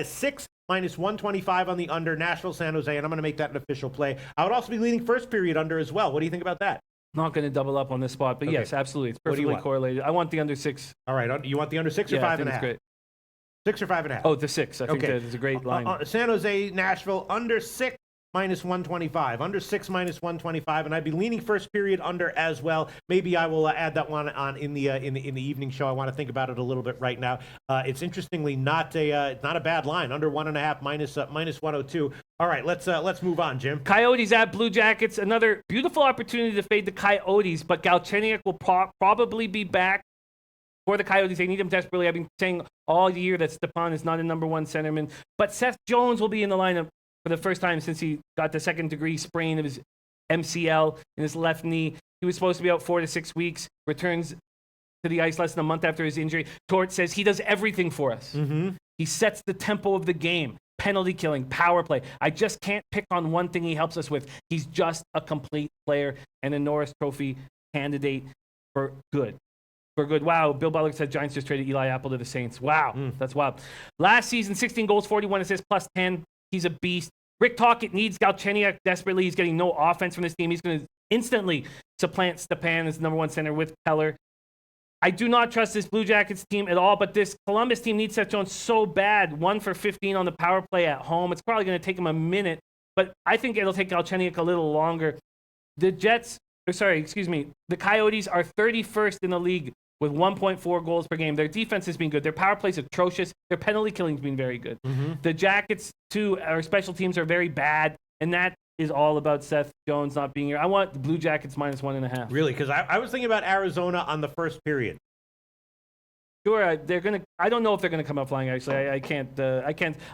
6 -125 on the under, Nashville, San Jose, and I'm going to make that an official play. I would also be leaning first period under as well. What do you think about that? Not going to double up on this spot, but yes, absolutely, it's perfectly correlated. I want the under 6. All right, you want the under 6 or 5.5? Great. 6 or 5.5? Oh, the 6. I think that is a great line. San Jose, Nashville, under 6. -125, under 6 -125, and I'd be leaning first period under as well. Maybe I will add that one on in the evening show. I want to think about it a little bit right now. It's interestingly not a bad line, under 1.5 -102. All right, let's move on, Jim. Coyotes at Blue Jackets, another beautiful opportunity to fade the Coyotes, but Galchenyuk will probably be back for the Coyotes. They need him desperately. I've been saying all year that Stepan is not a number one centerman, but Seth Jones will be in the lineup for the first time since he got the second-degree sprain of his MCL in his left knee. He was supposed to be out 4 to 6 weeks, returns to the ice less than a month after his injury. Tort says he does everything for us. Mm-hmm. He sets the tempo of the game, penalty killing, power play. I just can't pick on one thing he helps us with. He's just a complete player and a Norris Trophy candidate for good. Wow, Bill Butler said Giants just traded Eli Apple to the Saints. Wow, that's wild. Last season, 16 goals, 41 assists, plus 10. He's a beast. Rick Tocchet needs Galchenyuk desperately. He's getting no offense from this team. He's going to instantly supplant Stepan as number one center with Keller. I do not trust this Blue Jackets team at all, but this Columbus team needs Seth Jones so bad. 1 for 15 on the power play at home. It's probably going to take him a minute, but I think it'll take Galchenyuk a little longer. The Coyotes are 31st in the league with 1.4 goals per game. Their defense has been good. Their power play is atrocious. Their penalty killing has been very good. Mm-hmm. The Jackets, too, our special teams are very bad, and that is all about Seth Jones not being here. I want the Blue Jackets -1.5. Really? Because I was thinking about Arizona on the first period. Sure, they're gonna. I don't know if they're gonna come up flying. Actually, I can't.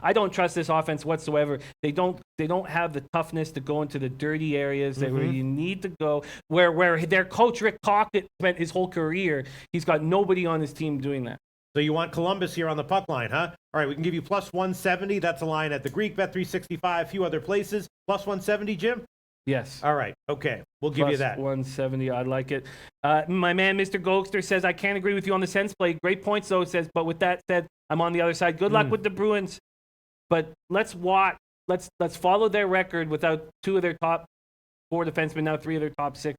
I don't trust this offense whatsoever. They don't have the toughness to go into the dirty areas where you need to go. Where their coach Rick Tocchet spent his whole career. He's got nobody on his team doing that. So you want Columbus here on the puck line, huh? All right, we can give you +170. That's a line at the Greek, Bet365, a few other places. +170, Jim? Yes. All right. Okay. We'll give you that. 170. I like it. My man, Mr. Gokster, says, I can't agree with you on the Sens play. Great points, though, says, but with that said, I'm on the other side. Good luck with the Bruins. But let's watch. Let's follow their record without 2 of their top 4 defensemen, now 3 of their top 6.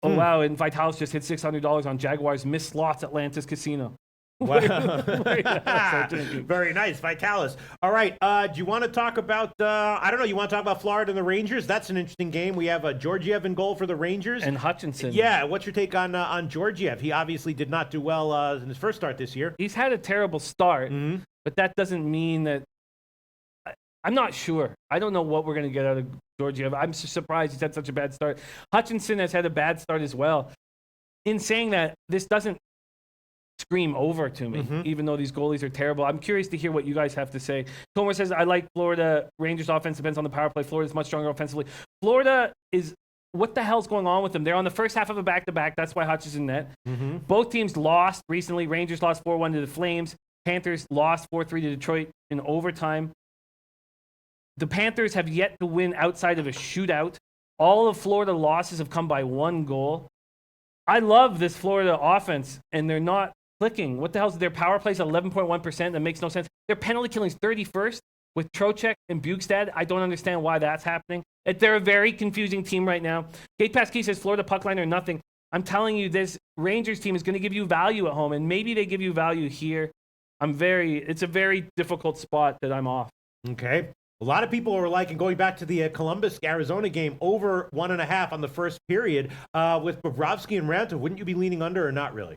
Oh, wow. And Vitalis just hit $600 on Jaguars missed slots Atlantis Casino. Wow. Very nice, Vitalis. All right, do you want to talk about, I don't know, you want to talk about Florida and the Rangers? That's an interesting game. We have Georgiev in goal for the Rangers. And Hutchinson. Yeah, what's your take on Georgiev? He obviously did not do well in his first start this year. He's had a terrible start, but that doesn't mean that I'm not sure. I don't know what we're going to get out of Georgiev. I'm surprised he's had such a bad start. Hutchinson has had a bad start as well. In saying that, this doesn't scream over to me, even though these goalies are terrible. I'm curious to hear what you guys have to say. Tomer says, I like Florida. Rangers offense depends on the power play. Florida's much stronger offensively. Florida is, what the hell's going on with them? They're on the first half of a back-to-back. That's why Hutch is in net. Both teams lost recently. Rangers lost 4-1 to the Flames. Panthers lost 4-3 to Detroit in overtime. The Panthers have yet to win outside of a shootout. All of Florida losses have come by 1 goal. I love this Florida offense, and they're not clicking. What the hell is their power play is 11.1%? That makes no sense. Their penalty killing is 31st with Trocheck and Bukestad. I don't understand why that's happening. They're a very confusing team right now. Gate Pass Key says Florida puck line or nothing. I'm telling you, this Rangers team is going to give you value at home, and maybe they give you value here. It's a very difficult spot that I'm off. Okay. A lot of people are liking going back to the Columbus-Arizona game over 1.5 on the first period with Bobrovsky and Ranta. Wouldn't you be leaning under or not really?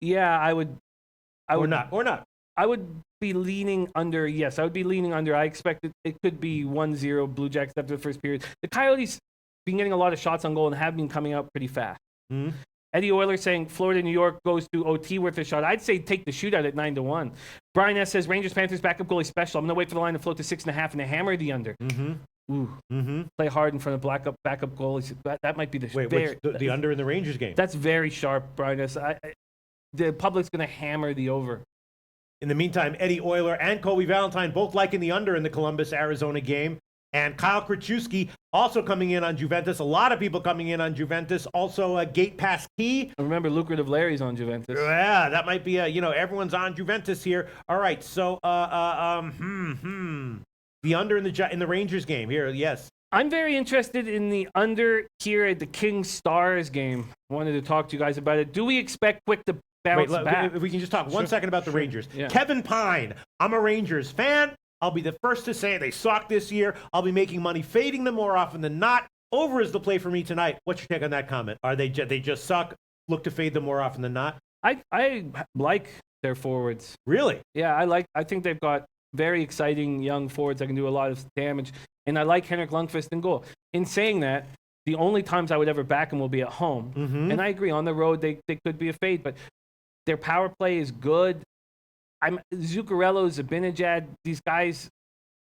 Yeah, I would. Or not. I would be leaning under. Yes, I would be leaning under. I expect it could be 1-0 Blue Jackets after the first period. The Coyotes been getting a lot of shots on goal and have been coming out pretty fast. Eddie Euler saying Florida, New York goes to OT worth a shot. I'd say take the shootout at 9-1. Brian S says Rangers Panthers backup goalie special. I'm gonna wait for the line to float to 6.5 and to hammer the under. Play hard in front of backup goalies. That might be the under in the Rangers game. That's very sharp, Brian S. The public's gonna hammer the over. In the meantime, Eddie Euler and Colby Valentine both liking the under in the Columbus-Arizona game. And Kyle Krachewski also coming in on Juventus. A lot of people coming in on Juventus. Also, Gate Pass Key. Remember, Lucrative Larry's on Juventus. Yeah, that might be, everyone's on Juventus here. All right, so, the under in the Rangers game here, yes. I'm very interested in the under here at the Kings Stars game. I wanted to talk to you guys about it. Do we expect Quick to bounce Wait, back. if we can just talk 1 second about the Rangers. Yeah. Kevin Pine, I'm a Rangers fan. I'll be the first to say they suck this year. I'll be making money fading them more often than not. Over is the play for me tonight. What's your take on that comment? Are they just suck? Look to fade them more often than not? I like their forwards. Really? Yeah, I think they've got very exciting young forwards that can do a lot of damage. And I like Henrik Lundqvist in goal. In saying that, the only times I would ever back them will be at home. Mm-hmm. And I agree, on the road, they could be a fade, but their power play is good. Zuccarello, Zibanejad, these guys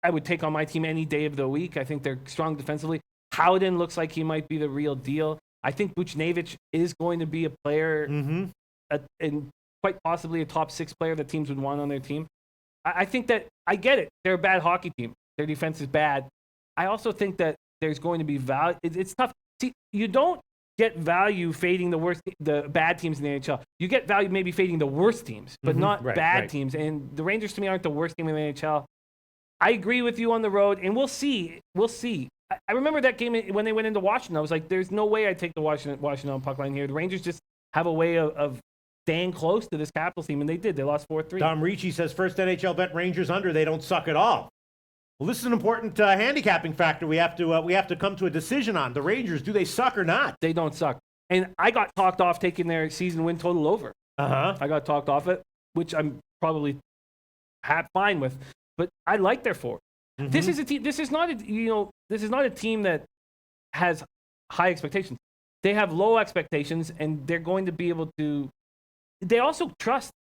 I would take on my team any day of the week. I think they're strong defensively. Howden looks like he might be the real deal. I think Buchnevich is going to be a player and quite possibly a top 6 player that teams would want on their team. I think that I get it. They're a bad hockey team. Their defense is bad. I also think that there's going to be value. It's tough. See, you don't get value fading the bad teams in the NHL. You get value maybe fading the worst teams, but not bad teams. And the Rangers to me aren't the worst team in the NHL. I agree with you on the road, and we'll see. We'll see. I remember that game when they went into Washington. I was like, there's no way I'd take the Washington puck line here. The Rangers just have a way of staying close to this Capitals team, and they did. They lost 4-3. Dom Ricci says, first NHL bet Rangers under. They don't suck at all. Well, this is an important handicapping factor we have to come to a decision on. The Rangers, do they suck or not? They don't suck. And I got talked off taking their season win total over. I got talked off it, which I'm probably fine with. But I like their forward. This is a team. This is not a team that has high expectations. They have low expectations, and they're going to be able to. They also trust.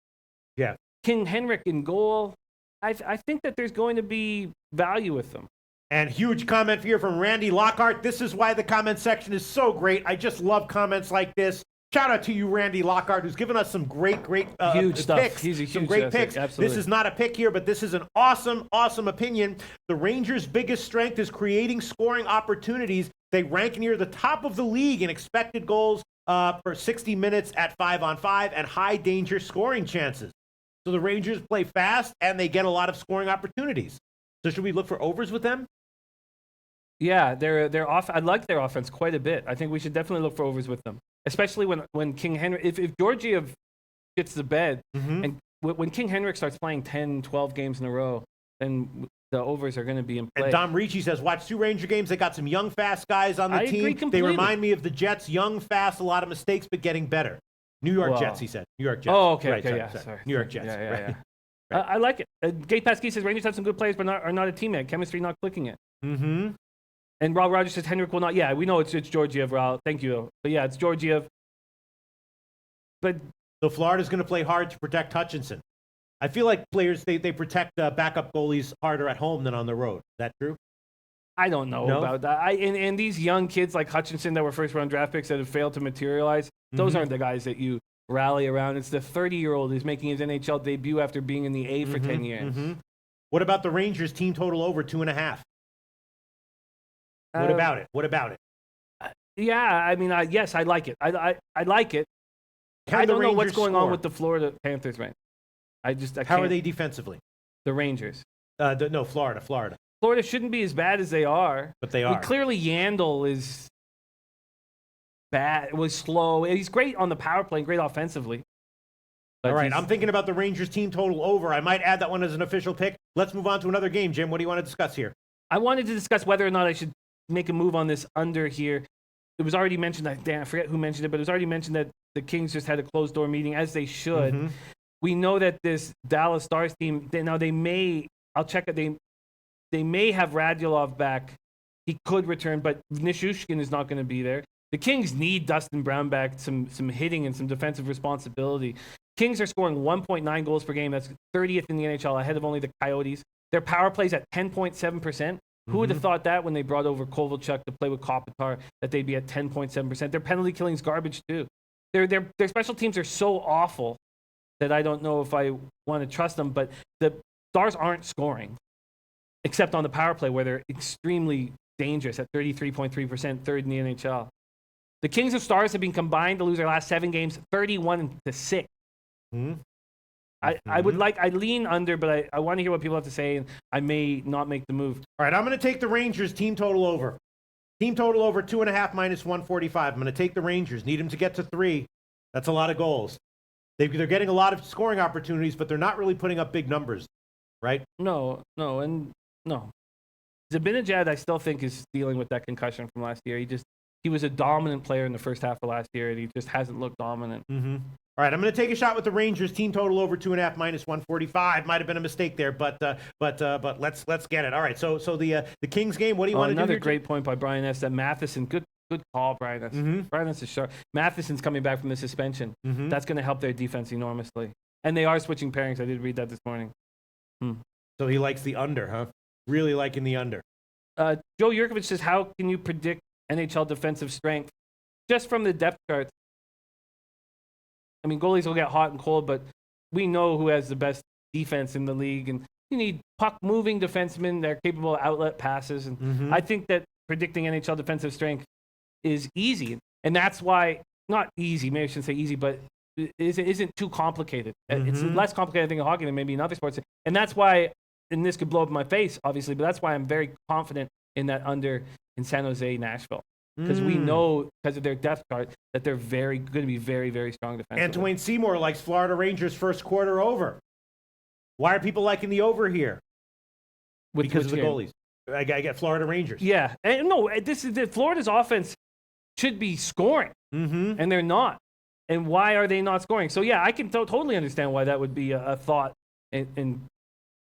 Yeah. King Henrik in goal. I think that there's going to be value with them. And huge comment here from Randy Lockhart. This is why the comment section is so great. I just love comments like this. Shout out to you, Randy Lockhart, who's given us some great huge stuff. picks. He's a huge some great picks. Absolutely. This is not a pick here, but this is an awesome opinion. The Rangers' biggest strength is creating scoring opportunities. They rank near the top of the league in expected goals for 60 minutes at 5-on-5 and high danger scoring chances. So the Rangers play fast and they get a lot of scoring opportunities. So should we look for overs with them? Yeah, they're off. I like their offense quite a bit. I think we should definitely look for overs with them, especially when King Henrik. If Georgiev gets the bed, and when King Henrik starts playing 10, 12 games in a row, then the overs are going to be in play. And Dom Ricci says, watch 2 Ranger games. They got some young, fast guys on the team. Agree completely. They remind me of the Jets. Young, fast, a lot of mistakes, but getting better. New York Jets, he said. New York Jets. Oh, okay, right, okay, sorry. New York Jets. Yeah. Right. I like it. Gay Pasky says Rangers have some good players, but are not a team yet. Chemistry not clicking yet. And Rob Rogers says Henrik will not. Yeah, we know it's Georgiev, Raul. Thank you. But yeah, it's Georgiev. But so Florida's going to play hard to protect Hutchinson. I feel like players, they protect backup goalies harder at home than on the road. Is that true? I don't know about that. And these young kids like Hutchinson that were first-round draft picks that have failed to materialize, those aren't the guys that you rally around. It's the 30-year-old who's making his NHL debut after being in the A for 10 years. What about the Rangers team total over 2.5? What about it? Yeah, I mean, yes, I like it. I like it. I don't know what's going on with the Florida Panthers, right? How are they defensively? The Rangers. Florida. Florida shouldn't be as bad as they are. But they are. Clearly, Yandel is bad. It was slow. He's great on the power play and great offensively. All right, I'm thinking about the Rangers team total over. I might add that one as an official pick. Let's move on to another game. Jim, what do you want to discuss here? I wanted to discuss whether or not I should make a move on this under here. It was already mentioned, I forget who mentioned it, but it was already mentioned that the Kings just had a closed-door meeting, as they should. We know that this Dallas Stars team, they may, I'll check it, they may have Radulov back. He could return, but Nishushkin is not going to be there. The Kings need Dustin Brown back, some hitting and some defensive responsibility. Kings are scoring 1.9 goals per game. That's 30th in the NHL, ahead of only the Coyotes. Their power play's at 10.7%. Who would have thought that when they brought over Kovalchuk to play with Kopitar, that they'd be at 10.7%? Their penalty killing's garbage too. Their special teams are so awful that I don't know if I want to trust them. But the Stars aren't scoring, except on the power play where they're extremely dangerous at 33.3%, third in the NHL. The Kings and Stars have been combined to lose their last 7 games, 31-6. I lean under, but I want to hear what people have to say, and I may not make the move. All right, I'm going to take the Rangers team total over. Team total over 2.5 minus 145. I'm going to take the Rangers. Need them to get to 3. That's a lot of goals. They're getting a lot of scoring opportunities, but they're not really putting up big numbers, right? No. Zibanejad, I still think, is dealing with that concussion from last year. He was a dominant player in the first half of last year, and he just hasn't looked dominant. Mm-hmm. All right, I'm going to take a shot with the Rangers. Team total over 2.5 minus 145. Might have been a mistake there, but let's get it. All right, so the Kings game. What do you want to do? Another great point by Brian S. That Matheson, good call, Brian S. Mm-hmm. Brian S. is sharp. Matheson's coming back from the suspension. Mm-hmm. That's going to help their defense enormously. And they are switching pairings. I did read that this morning. So he likes the under, huh? Really liking the under. Joe Yurkovich says, how can you predict NHL defensive strength just from the depth charts? I mean, goalies will get hot and cold, but we know who has the best defense in the league, and you need puck-moving defensemen that are capable of outlet passes. And I think that predicting NHL defensive strength is easy, and that's why, not easy, maybe I shouldn't say easy, but it isn't too complicated. It's less complicated, I think, in hockey than maybe in other sports. And that's why, and this could blow up in my face, obviously, but that's why I'm very confident in that under in San Jose, Nashville. Because we know, because of their depth chart, that they're going to be very, very strong defensively. And Dwayne Seymour likes Florida Rangers first quarter over. Why are people liking the over here? Because of the goalies. I get Florida Rangers. Yeah. And no, Florida's offense should be scoring, and they're not. And why are they not scoring? So, yeah, I can totally understand why that would be a thought in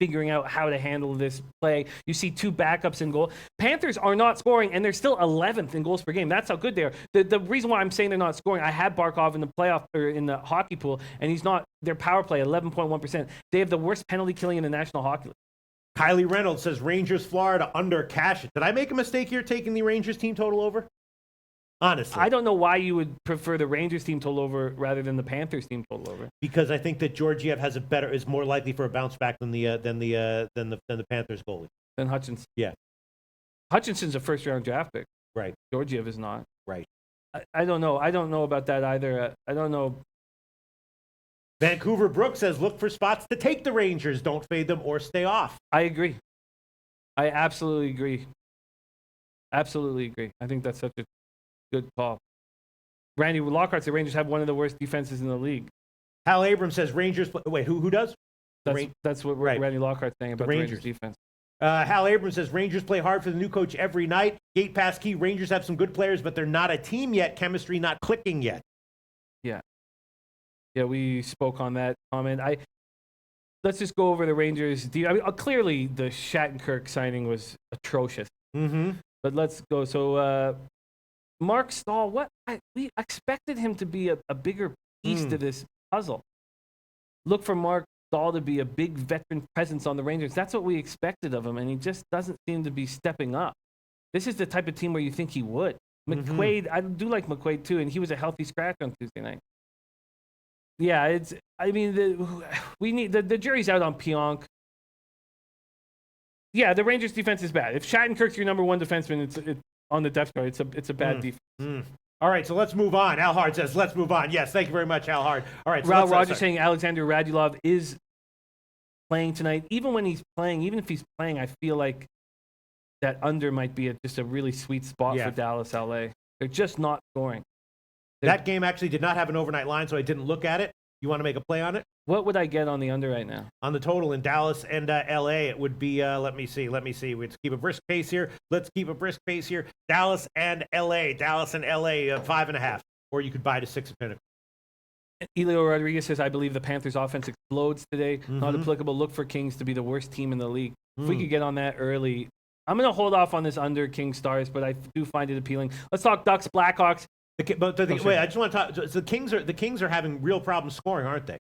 figuring out how to handle this play. You see two backups in goal. Panthers are not scoring, and they're still 11th in goals per game. That's how good they are. The reason why I'm saying they're not scoring, I had Barkov in the playoff or in the hockey pool, and he's not. Their power play 11.1%. They have the worst penalty killing in the National Hockey League. Kylie Reynolds says Rangers Florida under cash it. Did I make a mistake here taking the Rangers team total over? Honestly, I don't know why you would prefer the Rangers team total over rather than the Panthers team total over. Because I think that Georgiev is more likely for a bounce back than the Panthers goalie. Than Hutchinson. Yeah, Hutchinson's a first round draft pick. Right. Georgiev is not. Right. I don't know. I don't know about that either. I don't know. Vancouver Brooks says look for spots to take the Rangers. Don't fade them or stay off. I agree. I absolutely agree. Absolutely agree. I think that's such a good call. Randy Lockhart said Rangers have one of the worst defenses in the league. Hal Abrams says Rangers. Wait, who does? That's what Randy Lockhart's saying about the Rangers defense. Hal Abrams says Rangers play hard for the new coach every night. Gate pass key. Rangers have some good players, but they're not a team yet. Chemistry not clicking yet. Yeah, we spoke on that comment. Let's just go over the Rangers. Clearly the Shattenkirk signing was atrocious. But let's go. So Mark Stahl, we expected him to be a bigger piece to this puzzle. Look for Mark Stahl to be a big veteran presence on the Rangers. That's what we expected of him, and he just doesn't seem to be stepping up. This is the type of team where you think he would. McQuaid, I do like McQuaid too, and he was a healthy scratch on Tuesday night. Yeah, we need the jury's out on Pionk. Yeah, the Rangers defense is bad. If Shattenkirk's your number one defenseman, it's on the depth chart. It's a bad defense. All right, so let's move on. Al Hard says, let's move on. Yes, thank you very much, Al Hard. All right, so Ralph Rogers saying Alexander Radulov is playing tonight. Even if he's playing, I feel like that under might be just a really sweet spot for Dallas, LA. They're just not scoring. That game actually did not have an overnight line, so I didn't look at it. You want to make a play on it? What would I get on the under right now? On the total in Dallas and LA, it would be, let me see. Let's keep a brisk pace here. Dallas and LA, 5.5. Or you could buy to 6 of Pinnacle. Elio Rodriguez says, I believe the Panthers offense explodes today. Not applicable. Look for Kings to be the worst team in the league. If we could get on that early. I'm going to hold off on this under King Stars, but I do find it appealing. Let's talk Ducks, Blackhawks. Wait, I just want to talk. So the Kings are having real problems scoring, aren't they?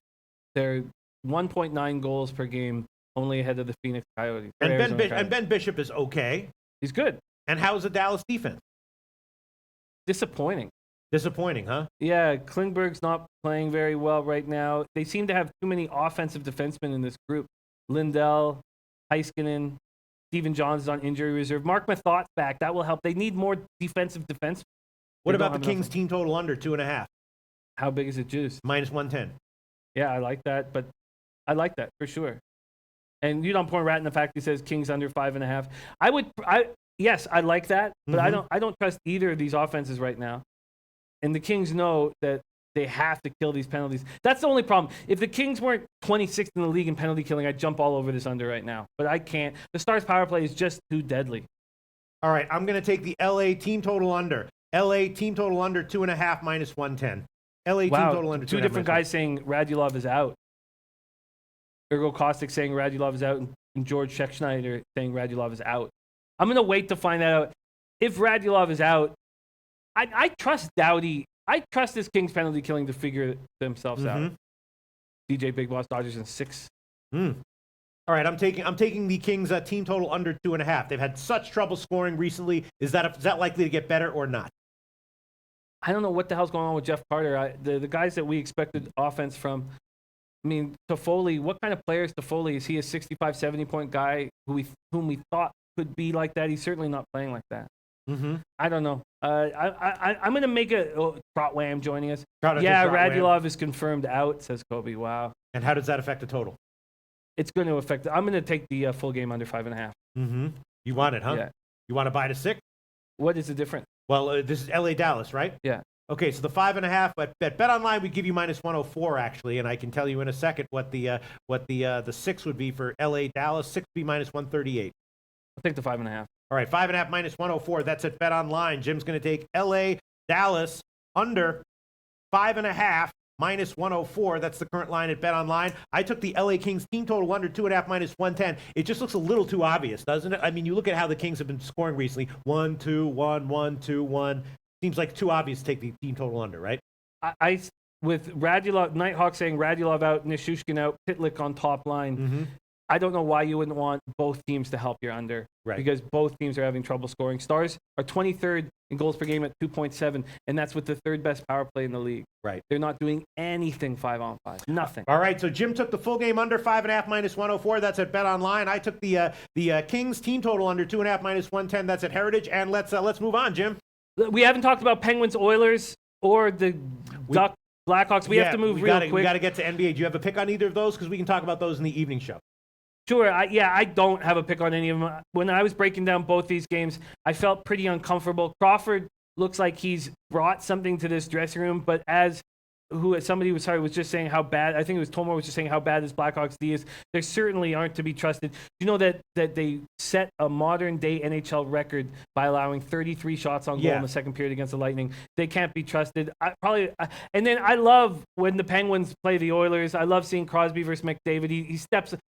They're 1.9 goals per game, only ahead of the Phoenix Coyotes. And Ben Bishop is okay. He's good. And how's the Dallas defense? Disappointing. Disappointing, huh? Yeah, Klingberg's not playing very well right now. They seem to have too many offensive defensemen in this group. Lindell, Heiskanen, Steven Johns is on injury reserve. Mark Mathot's back. That will help. They need more defensive defensemen. What about the Kings team total under 2.5? How big is it juiced? Minus 110. Yeah, I like that, but I like that for sure. And you don't point right in the fact he says Kings under 5.5. Yes, I like that, but I don't trust either of these offenses right now. And the Kings know that They have to kill these penalties. That's the only problem. If the Kings weren't 26th in the league in penalty killing, I'd jump all over this under right now. But I can't. The Stars' power play is just too deadly. All right, I'm going to take the LA team total under. LA team total under 2.5 minus 110. LA team total under 2.5. Two different guys saying Radulov is out. Ergo Kostic saying Radulov is out, and George Scheckschneider saying Radulov is out. I'm going to wait to find out. If Radulov is out, I trust Doughty. I trust this Kings penalty killing to figure themselves out. DJ Big Boss, Dodgers in 6. All right, I'm taking the Kings team total under 2.5. They've had such trouble scoring recently. Is that likely to get better or not? I don't know what the hell's going on with Jeff Carter. The guys that we expected offense from, I mean, Toffoli, what kind of player is Toffoli? Is he a 65, 70-point guy whom we thought could be like that? He's certainly not playing like that. I don't know. I'm going to make Trot Wham joining us. Radulov is confirmed out, says Kobe. Wow. And how does that affect the total? It's going to affect I'm going to take the full game under 5.5. You want it, huh? Yeah. You want to buy to 6? What is the difference? Well, this is LA Dallas, right? Yeah. Okay, so the 5.5 at BetOnline we give you minus 104 actually, and I can tell you in a second what the 6 would be for LA Dallas. 6 would be minus 138. I'll take the 5.5. All right, 5.5 minus 104. That's at BetOnline. Jim's going to take LA Dallas under 5.5 minus 104. That's the current line at BetOnline. I took the LA Kings team total under 2.5 minus 110. It just looks a little too obvious, doesn't it? I mean, you look at how the Kings have been scoring recently. 1, 2, 1, 1, 2, 1. Seems like too obvious to take the team total under, right? I with Radulov, Nighthawk saying Radulov out, Nishushkin out, Pitlick on top line. I don't know why you wouldn't want both teams to help your under. Right. Because both teams are having trouble scoring. Stars are 23rd in goals per game at 2.7, and that's with the third best power play in the league. Right. They're not doing anything 5-on-5. Nothing. All right, so Jim took the full game under 5.5 minus 104. That's at BetOnline. I took the Kings team total under 2.5 minus 110. That's at Heritage. And let's move on, Jim. We haven't talked about Penguins, Oilers, or the Duck Blackhawks. We have to move real quick. We got to get to NBA. Do you have a pick on either of those? Because we can talk about those in the evening show. Sure. I don't have a pick on any of them. When I was breaking down both these games, I felt pretty uncomfortable. Crawford looks like he's brought something to this dressing room, but somebody was just saying how bad, I think it was Tomor was just saying how bad this Blackhawks D is. They certainly aren't to be trusted. You know that they set a modern day NHL record by allowing 33 shots on goal in the second period against the Lightning. They can't be trusted. And then I love when the Penguins play the Oilers. I love seeing Crosby versus McDavid.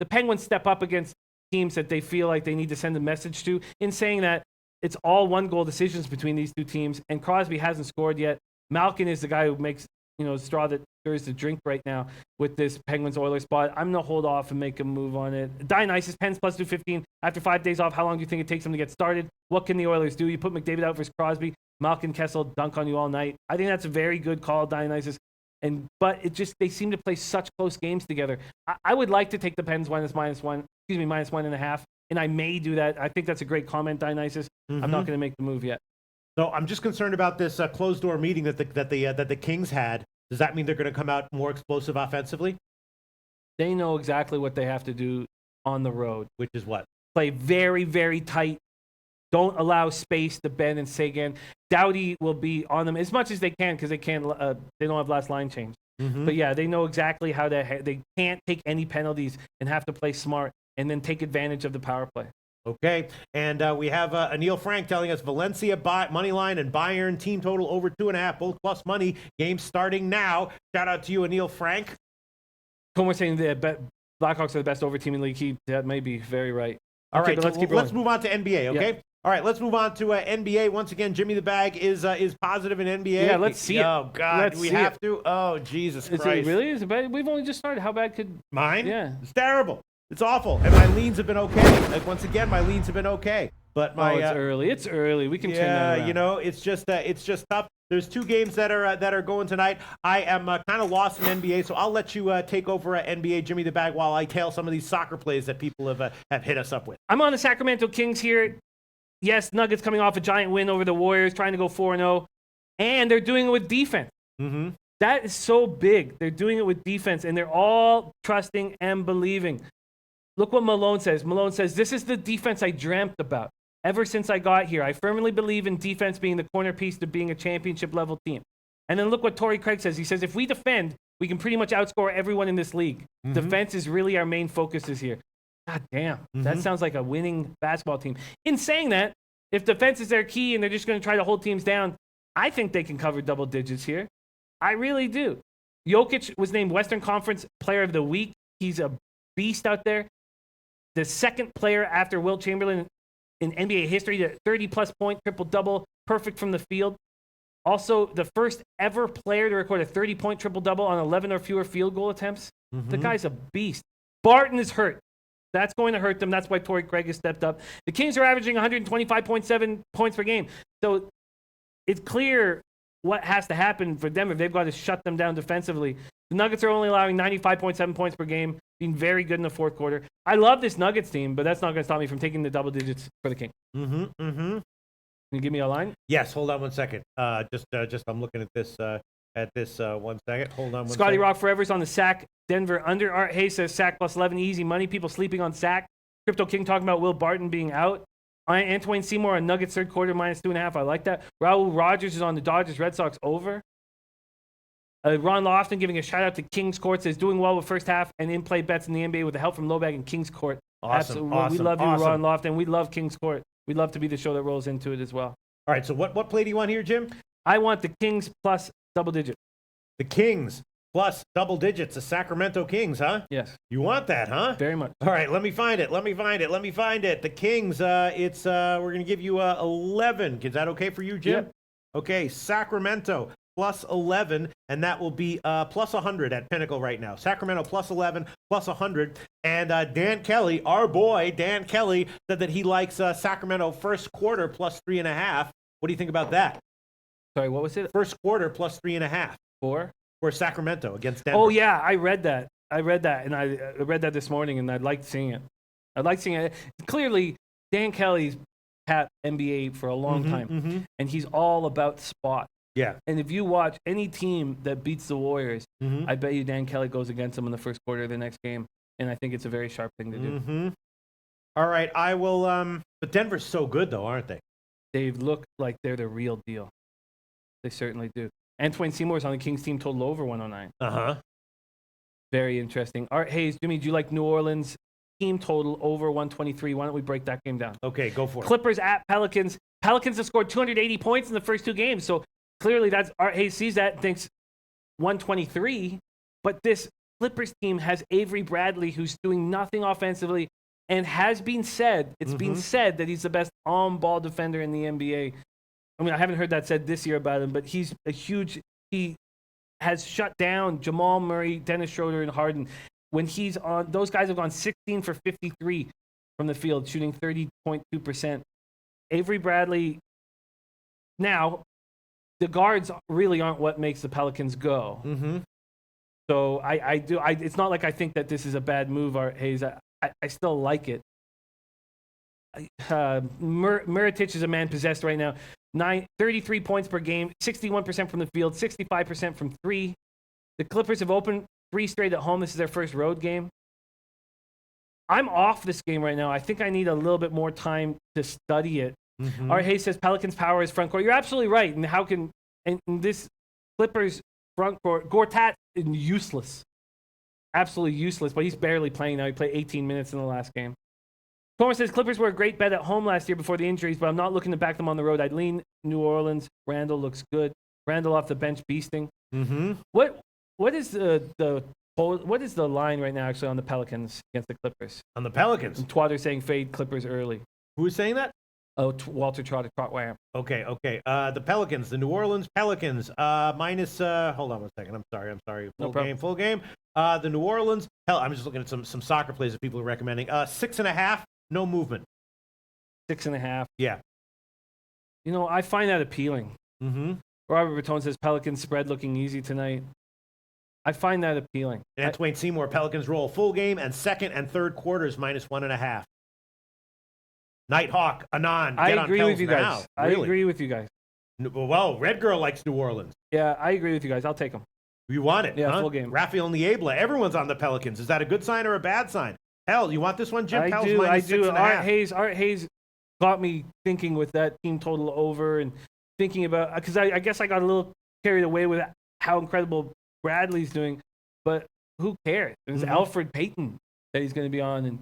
The Penguins step up against teams that they feel like they need to send a message to in saying that it's all 1-goal decisions between these two teams, and Crosby hasn't scored yet. Malkin is the guy who makes straw that stirs the drink right now with this Penguins-Oilers spot. I'm going to hold off and make a move on it. Dionysus, Pens plus 215. After 5 days off, how long do you think it takes them to get started? What can the Oilers do? You put McDavid out versus Crosby. Malkin, Kessel dunk on you all night. I think that's a very good call, Dionysus. But they seem to play such close games together. I would like to take the Pens minus 1.5, and I may do that. I think that's a great comment, Dionysus. I'm not going to make the move yet. So I'm just concerned about this closed-door meeting that the Kings had. Does that mean they're going to come out more explosive offensively? They know exactly what they have to do on the road. Which is what? Play very, very tight. Don't allow space to Ben and Sagan. Doughty will be on them as much as they can because they don't have last line change. But yeah, they know exactly how they can't take any penalties and have to play smart and then take advantage of the power play. Okay, and we have Anil Frank telling us Valencia money line and Bayern team total over 2.5, both plus money. Game starting now. Shout out to you, Anil Frank. Como saying the Blackhawks are the best over team in the league. That may be very right. All right, so let's move on to NBA. Okay. Yeah. All right, let's move on to NBA. Once again, Jimmy the Bag is positive in NBA. Yeah, let's see it. Oh, God, we have to? Oh, Jesus Christ. Is it really? Is it bad? We've only just started. How bad could... Mine? Yeah. It's terrible. It's awful. And my leans have been okay. Like, once again, my leans have been okay. But my... it's early. It's early. We can turn that around. It's just tough. There's 2 games that are going tonight. I am kind of lost in NBA, so I'll let you take over NBA, Jimmy the Bag, while I tail some of these soccer plays that people have hit us up with. I'm on the Sacramento Kings here. Yes, Nuggets coming off a giant win over the Warriors, trying to go 4-0, and they're doing it with defense. That is so big. They're doing it with defense, and they're all trusting and believing. Look what Malone says. Malone says, "This is the defense I dreamt about ever since I got here. I firmly believe in defense being the corner piece to being a championship-level team. And then look what Torrey Craig says. He says, if we defend, we can pretty much outscore everyone in this league. Defense is really our main focus this year. God damn. That sounds like a winning basketball team. In saying that, if defense is their key and they're just going to try to hold teams down, I think they can cover double digits here. I really do. Jokic was named Western Conference Player of the Week. He's a beast out there. The second player after Wilt Chamberlain in NBA history to 30-plus point triple-double, perfect from the field. Also, the first ever player to record a 30-point triple-double on 11 or fewer field goal attempts. The guy's a beast. Barton is hurt. That's going to hurt them. That's why Torrey Craig has stepped up. The Kings are averaging 125.7 points per game. So it's clear what has to happen for Denver. They've got to shut them down defensively. The Nuggets are only allowing 95.7 points per game, being very good in the fourth quarter. I love this Nuggets team, but that's not going to stop me from taking the double digits for the Kings. Can you give me a line? Yes, hold on one second. Just I'm looking at this 1 second. Hold on one Scotty second. Rock Forever's on the sack. Denver under. Art Hayes says sack plus 11, easy money. People sleeping on sack. Crypto King talking about Will Barton being out. Antoine Seymour on Nuggets third quarter minus 2.5. I like that. Raul Rogers is on the Dodgers Red Sox over. Ron Lofton giving a shout out to Kings Court, says doing well with first half and in-play bets in the NBA with the help from Lobag and Kings Court. Awesome. We love you, Ron Lofton. We love Kings Court. We'd love to be the show that rolls into it as well. All right, so what play do you want here, Jim? I want the Kings plus double digit. The Kings plus double digits, the Sacramento Kings, huh? Yes. You want that, huh? Very much. All right, let me find it. The Kings, we're going to give you 11. Is that okay for you, Jim? Yep. Okay, Sacramento plus 11, and that will be plus 100 at Pinnacle right now. Sacramento plus 11, plus 100. And Dan Kelly, our boy, Dan Kelly, said that he likes Sacramento first quarter plus 3.5. What do you think about that? Sorry, what was it? First quarter plus 3.5. For Sacramento against Denver. Oh, yeah, I read that. And I read that this morning, and I liked seeing it. Clearly, Dan Kelly's had NBA for a long time, and he's all about spot. Yeah. And if you watch any team that beats the Warriors, I bet you Dan Kelly goes against them in the first quarter of the next game, and I think it's a very sharp thing to do. All right, I will. But Denver's so good, though, aren't they? They look like they're the real deal. They certainly do. Antoine Seymour's on the Kings team, total over 109. Very interesting. Art Hayes, Jimmy, do you like New Orleans team total over 123? Why don't we break that game down? Okay, go for it. Clippers at Pelicans. Pelicans have scored 280 points in the first two games, so clearly that's Art Hayes sees that and thinks 123. But this Clippers team has Avery Bradley, who's doing nothing offensively, and has been said, been said that he's the best on-ball defender in the NBA. I mean, I haven't heard that said this year about him, but he has shut down Jamal Murray, Dennis Schroeder, and Harden. When he's on, those guys have gone 16 for 53 from the field, shooting 30.2%. Avery Bradley, now, the guards really aren't what makes the Pelicans go. So it's not like I think that this is a bad move, Art Hayes. I still like it. Mirotic is a man possessed right now. 33 points per game, 61% from the field, 65% from three. The Clippers have opened 3 straight at home. This is their first road game. I'm off this game right now. I think I need a little bit more time to study it. Art Hayes says Pelicans power is front court. You're absolutely right. And this Clippers front court, Gortat is useless. Absolutely useless, but he's barely playing now. He played 18 minutes in the last game. Thomas says Clippers were a great bet at home last year before the injuries, but I'm not looking to back them on the road. I'd lean New Orleans. Randall looks good. Randall off the bench beasting. What is the line right now actually on the Pelicans against the Clippers? On the Pelicans? And Twatter saying fade Clippers early. Who is saying that? Oh, Walter Trotter, Trotwam. Okay. The Pelicans, the New Orleans Pelicans, minus. Hold on one second. I'm sorry. Full game. The New Orleans. I'm just looking at some soccer plays that people are recommending. 6.5. No movement. 6.5. Yeah. You know, I find that appealing. Robert Bertone says Pelicans spread looking easy tonight. I find that appealing. Antoine Seymour, Pelicans roll full game and second and third quarters minus 1.5. Nighthawk, Anand. I agree with you guys. I agree with you guys. Well, Red Girl likes New Orleans. Yeah, I agree with you guys. I'll take them. You want it? Yeah, full game. Rafael Niebla. Everyone's on the Pelicans. Is that a good sign or a bad sign? Hell, you want this one, Jim? I do. Art Hayes got me thinking with that team total over and thinking about, because I guess I got a little carried away with how incredible Bradley's doing, but who cares? It was Alfred Payton that he's going to be on, and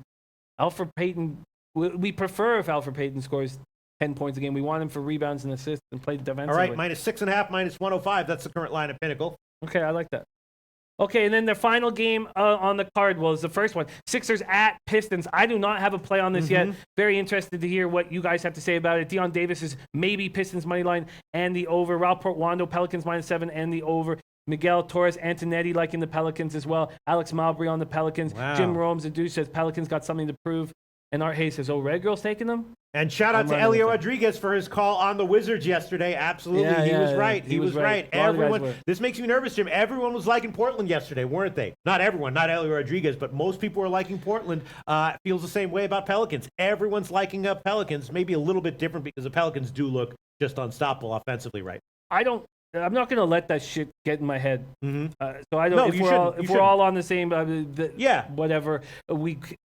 Alfred Payton, we prefer if Alfred Payton scores 10 points a game. We want him for rebounds and assists and play defensively. All right, -6.5, -105. That's the current line of Pinnacle. Okay, I like that. Okay, and then the final game on the card was the first one. Sixers at Pistons. I do not have a play on this yet. Very interested to hear what you guys have to say about it. Deion Davis is maybe Pistons money line and the over. Ralph Portwando, Pelicans -7 and the over. Miguel Torres Antonetti liking the Pelicans as well. Alex Mowbray on the Pelicans. Wow. Jim Rome's and Deuce says Pelicans got something to prove. And Art Hayes says, oh, Red Girl's taking them? And shout out to Elio Rodriguez for his call on the Wizards yesterday. Absolutely. He was right. He was right. Everyone. This makes me nervous, Jim. Everyone was liking Portland yesterday, weren't they? Not everyone, not Elio Rodriguez, but most people were liking Portland. Feels the same way about Pelicans. Everyone's liking up Pelicans. Maybe a little bit different because the Pelicans do look just unstoppable offensively, right? I'm not going to let that shit get in my head. So I don't. No, if we're all on the same, whatever.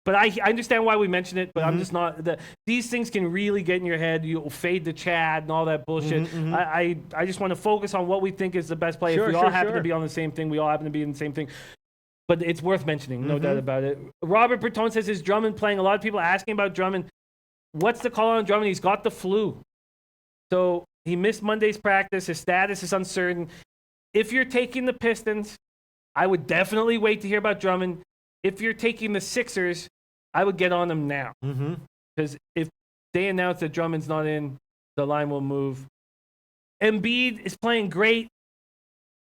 But I understand why we mention it. But I'm just not. These things can really get in your head. You'll fade to Chad and all that bullshit. I just want to focus on what we think is the best play. If we all happen to be on the same thing, we all happen to be in the same thing. But it's worth mentioning, no doubt about it. Robert Bertone says, is Drummond playing? A lot of people asking about Drummond. What's the call on Drummond? He's got the flu. So he missed Monday's practice. His status is uncertain. If you're taking the Pistons, I would definitely wait to hear about Drummond. If you're taking the Sixers, I would get on them now. Because if they announce that Drummond's not in, the line will move. Embiid is playing great.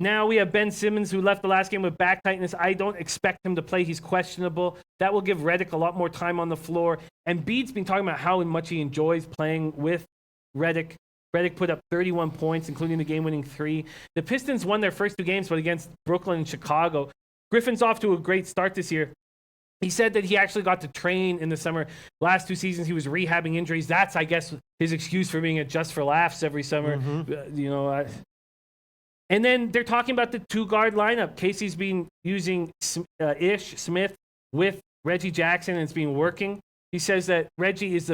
Now we have Ben Simmons, who left the last game with back tightness. I don't expect him to play. He's questionable. That will give Redick a lot more time on the floor. Embiid's been talking about how much he enjoys playing with Redick. Redick put up 31 points, including the game-winning 3. The Pistons won their first 2 games, but against Brooklyn and Chicago. Griffin's off to a great start this year. He said that he actually got to train in the summer. Last 2 seasons, he was rehabbing injuries. That's, I guess, his excuse for being at Just for Laughs every summer. And then they're talking about the 2-guard lineup. Casey's been using Ish Smith with Reggie Jackson, and it's been working. He says that Reggie is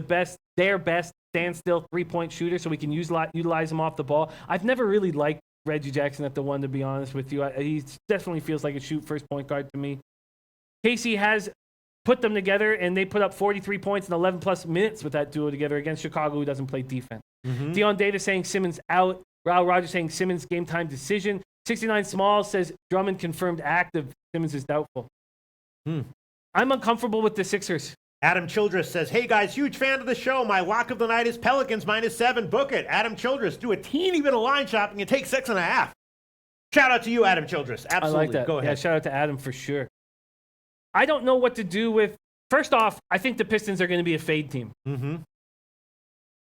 their best standstill 3-point shooter, so we can utilize him off the ball. I've never really liked Reggie Jackson at the 1, to be honest with you. He definitely feels like a shoot-first point guard to me. Casey has put them together, and they put up 43 points in 11-plus minutes with that duo together against Chicago, who doesn't play defense. Deion Davis saying Simmons out. Raul Rogers saying Simmons game-time decision. 69 Small says Drummond confirmed active. Simmons is doubtful. I'm uncomfortable with the Sixers. Adam Childress says, hey guys, huge fan of the show. My lock of the night is Pelicans -7. Book it. Adam Childress, do a teeny bit of line shopping and take 6.5. Shout out to you, Adam Childress. Absolutely. I like that. Go ahead. Yeah, shout out to Adam for sure. I don't know what to do with. First off, I think the Pistons are going to be a fade team.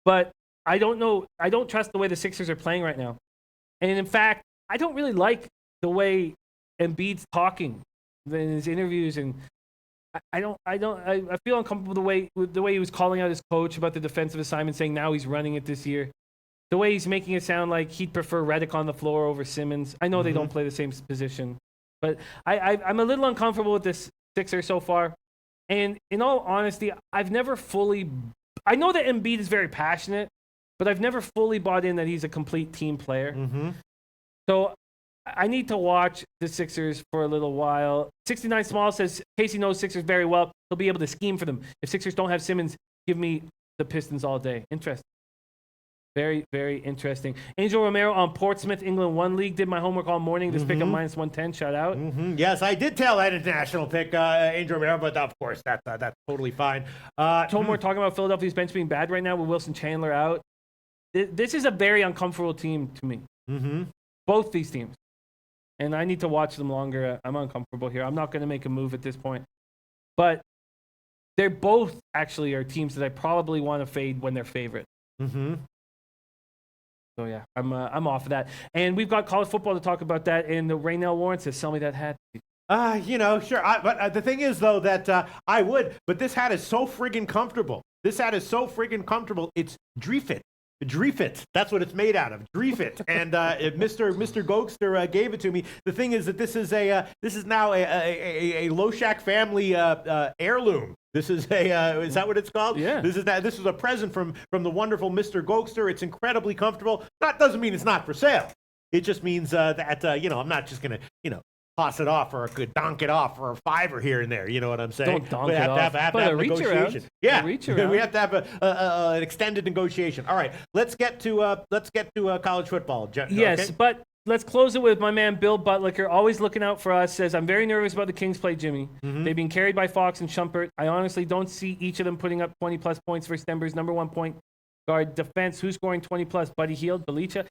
But I don't know. I don't trust the way the Sixers are playing right now. And in fact, I don't really like the way Embiid's talking in his interviews, and I feel uncomfortable with the way he was calling out his coach about the defensive assignment, saying now he's running it this year. The way he's making it sound like he'd prefer Redick on the floor over Simmons. I know they don't play the same position, but I'm a little uncomfortable with this Sixer so far. And in all honesty, I know that Embiid is very passionate, but I've never fully bought in that he's a complete team player. So I need to watch the Sixers for a little while. 69 Small says Casey knows Sixers very well. He'll be able to scheme for them. If Sixers don't have Simmons, give me the Pistons all day. Interesting. Very, very interesting. Angel Romero on Portsmouth, England 1 League. Did my homework all morning. This pick up -110. Shout out. Yes, I did tell that international pick, Angel Romero, but of course, that's totally fine. Tomor talking about Philadelphia's bench being bad right now with Wilson Chandler out. This is a very uncomfortable team to me. Both these teams. And I need to watch them longer. I'm uncomfortable here. I'm not going to make a move at this point. But they're both actually are teams that I probably want to fade when they're favorite. So yeah, I'm off of that. And we've got college football to talk about that. And the Raynell Lawrence says, sell me that hat. Sure. But the thing is, though, that I would. But this hat is so friggin' comfortable. This hat is so friggin' comfortable. It's Dreefit. Dreefit. That's what it's made out of. Dreefit. And Mr. Gokster gave it to me. The thing is that this is now a Loshak family heirloom. This is is that what it's called? Yeah. This is a present from the wonderful Mr. Gokster. It's incredibly comfortable. That doesn't mean it's not for sale. It just means that I'm not just gonna toss it off or donk it off for a $5 here and there. You know what I'm saying? Don't donk we it have off. To have But a reach negotiation. around. Yeah, A reach around. we have to have an extended negotiation. All right, let's get to college football. Yes, okay? but let's close it with my man Bill Butlicker, always looking out for us. Says, I'm very nervous about the Kings play, Jimmy. They've been carried by Fox and Shumpert. I honestly don't see each of them putting up 20-plus points versus Denver's number one point guard defense. Who's scoring 20-plus? Buddy Hield, Belicha?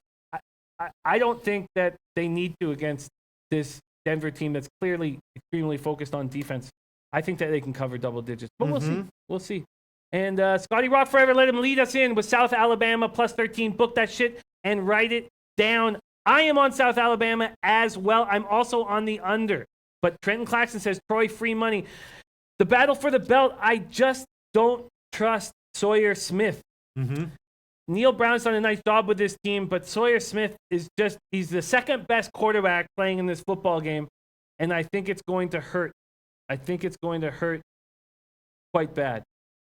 I don't think that they need to against this Denver team that's clearly extremely focused on defense. I think that they can cover double digits, but we'll see. We'll see. And Scotty Rock forever, let him lead us in with South Alabama plus 13. Book that shit and write it down. I am on South Alabama as well. I'm also on the under. But Trenton Claxton says, Troy, free money. The battle for the belt, I just don't trust Sawyer Smith. Neil Brown's done a nice job with this team, but Sawyer Smith he's the second best quarterback playing in this football game, and I think it's going to hurt. I think it's going to hurt quite bad.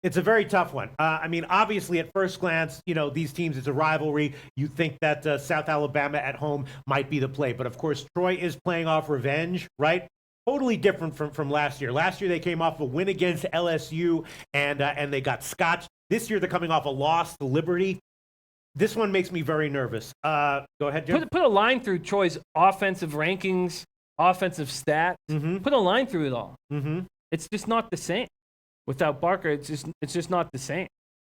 It's a very tough one. Obviously, at first glance, these teams, it's a rivalry. You think that South Alabama at home might be the play. But, of course, Troy is playing off revenge, right? Totally different from last year. Last year, they came off a win against LSU, and they got scotched. This year, they're coming off a loss to Liberty. This one makes me very nervous. Go ahead, Jim. Put a line through Troy's offensive rankings, offensive stats. Put a line through it all. It's just not the same. Without Barker, it's just not the same.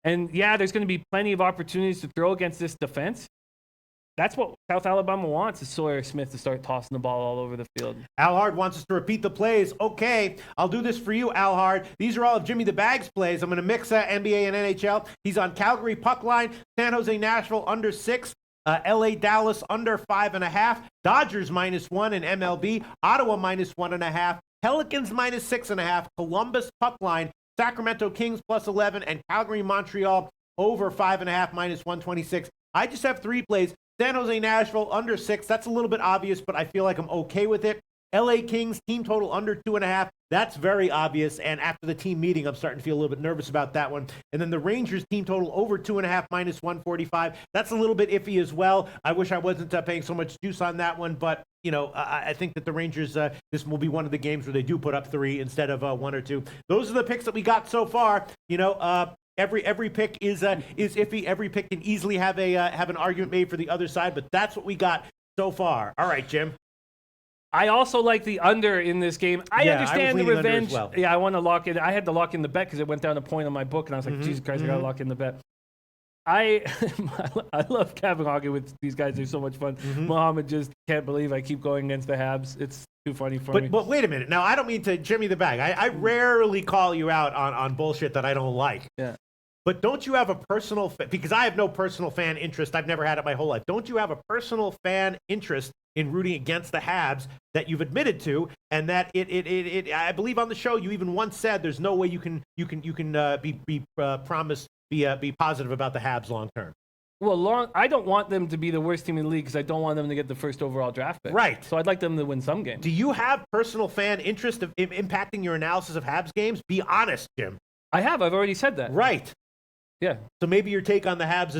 And, yeah, there's going to be plenty of opportunities to throw against this defense. That's what South Alabama wants, is Sawyer Smith to start tossing the ball all over the field. Al Hard wants us to repeat the plays. Okay, I'll do this for you, Al Hard. These are all of Jimmy the Bag's plays. I'm going to mix NBA and NHL. He's on Calgary puck line, San Jose Nashville under 6, LA Dallas under 5.5, Dodgers -1 in MLB, Ottawa -1.5, Pelicans -6.5, Columbus puck line, Sacramento Kings +11, and Calgary Montreal over 5.5 -126. I just have 3 plays. San Jose Nashville under 6. That's a little bit obvious, but I feel like I'm okay with it. LA Kings team total under 2.5. That's very obvious. And after the team meeting, I'm starting to feel a little bit nervous about that one. And then the Rangers team total over 2.5 -145. That's a little bit iffy as well. I wish I wasn't paying so much juice on that one, but I think that the Rangers, this will be one of the games where they do put up 3 instead of 1 or 2. Those are the picks that we got so far. Every pick is iffy. Every pick can easily have an argument made for the other side, but that's what we got so far. All right, Jim. I also like the under in this game. I understand the revenge. Well. Yeah, I want to lock it. I had to lock in the bet because it went down a point on my book, and I was like, Jesus Christ, I got to lock in the bet. I love Kevin Hockey with these guys. They're so much fun. Muhammad just can't believe I keep going against the Habs. It's too funny for me. But wait a minute. Now, I don't mean to Jimmy the Bag. I rarely call you out on bullshit that I don't like. Yeah. But don't you have a personal because I have no personal fan interest. I've never had it my whole life. Don't you have a personal fan interest in rooting against the Habs that you've admitted to, and that it I believe on the show you even once said there's no way you can be positive about the Habs long term. Well, I don't want them to be the worst team in the league because I don't want them to get the first overall draft pick. Right. So I'd like them to win some games. Do you have personal fan interest of impacting your analysis of Habs games? Be honest, Jim. I have. I've already said that. Right. Yeah. So maybe your take on the Habs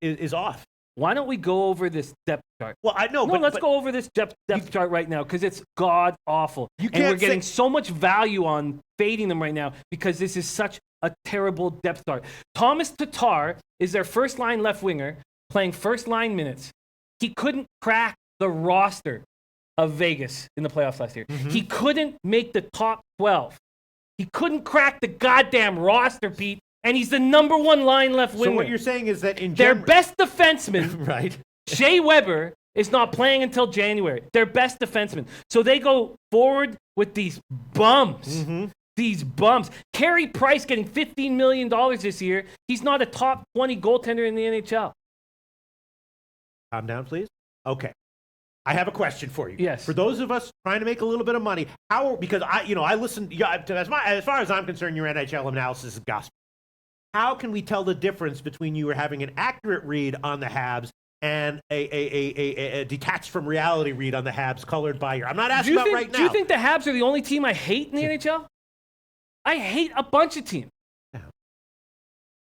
is off. Why don't we go over this depth chart? Well, I know. No, let's go over this depth chart right now because it's god awful. And we're getting so much value on fading them right now because this is such a terrible depth chart. Thomas Tatar is their first line left winger playing first line minutes. He couldn't crack the roster of Vegas in the playoffs last year. He couldn't make the top 12. He couldn't crack the goddamn roster, Pete. And he's the number 1 line left winger. So what you're saying is that their best defenseman, right? Shea Weber, is not playing until January. Their best defenseman. So they go forward with these bums. These bums. Carey Price getting $15 million this year. He's not a top 20 goaltender in the NHL. Calm down, please. Okay. I have a question for you. Yes. For those of us trying to make a little bit of money, because I listen. As far as I'm concerned, your NHL analysis is gospel. How can we tell the difference between you having an accurate read on the Habs and a detached from reality read on the Habs colored by your? I'm not asking about right now. Do you think the Habs are the only team I hate in the NHL? I hate a bunch of teams.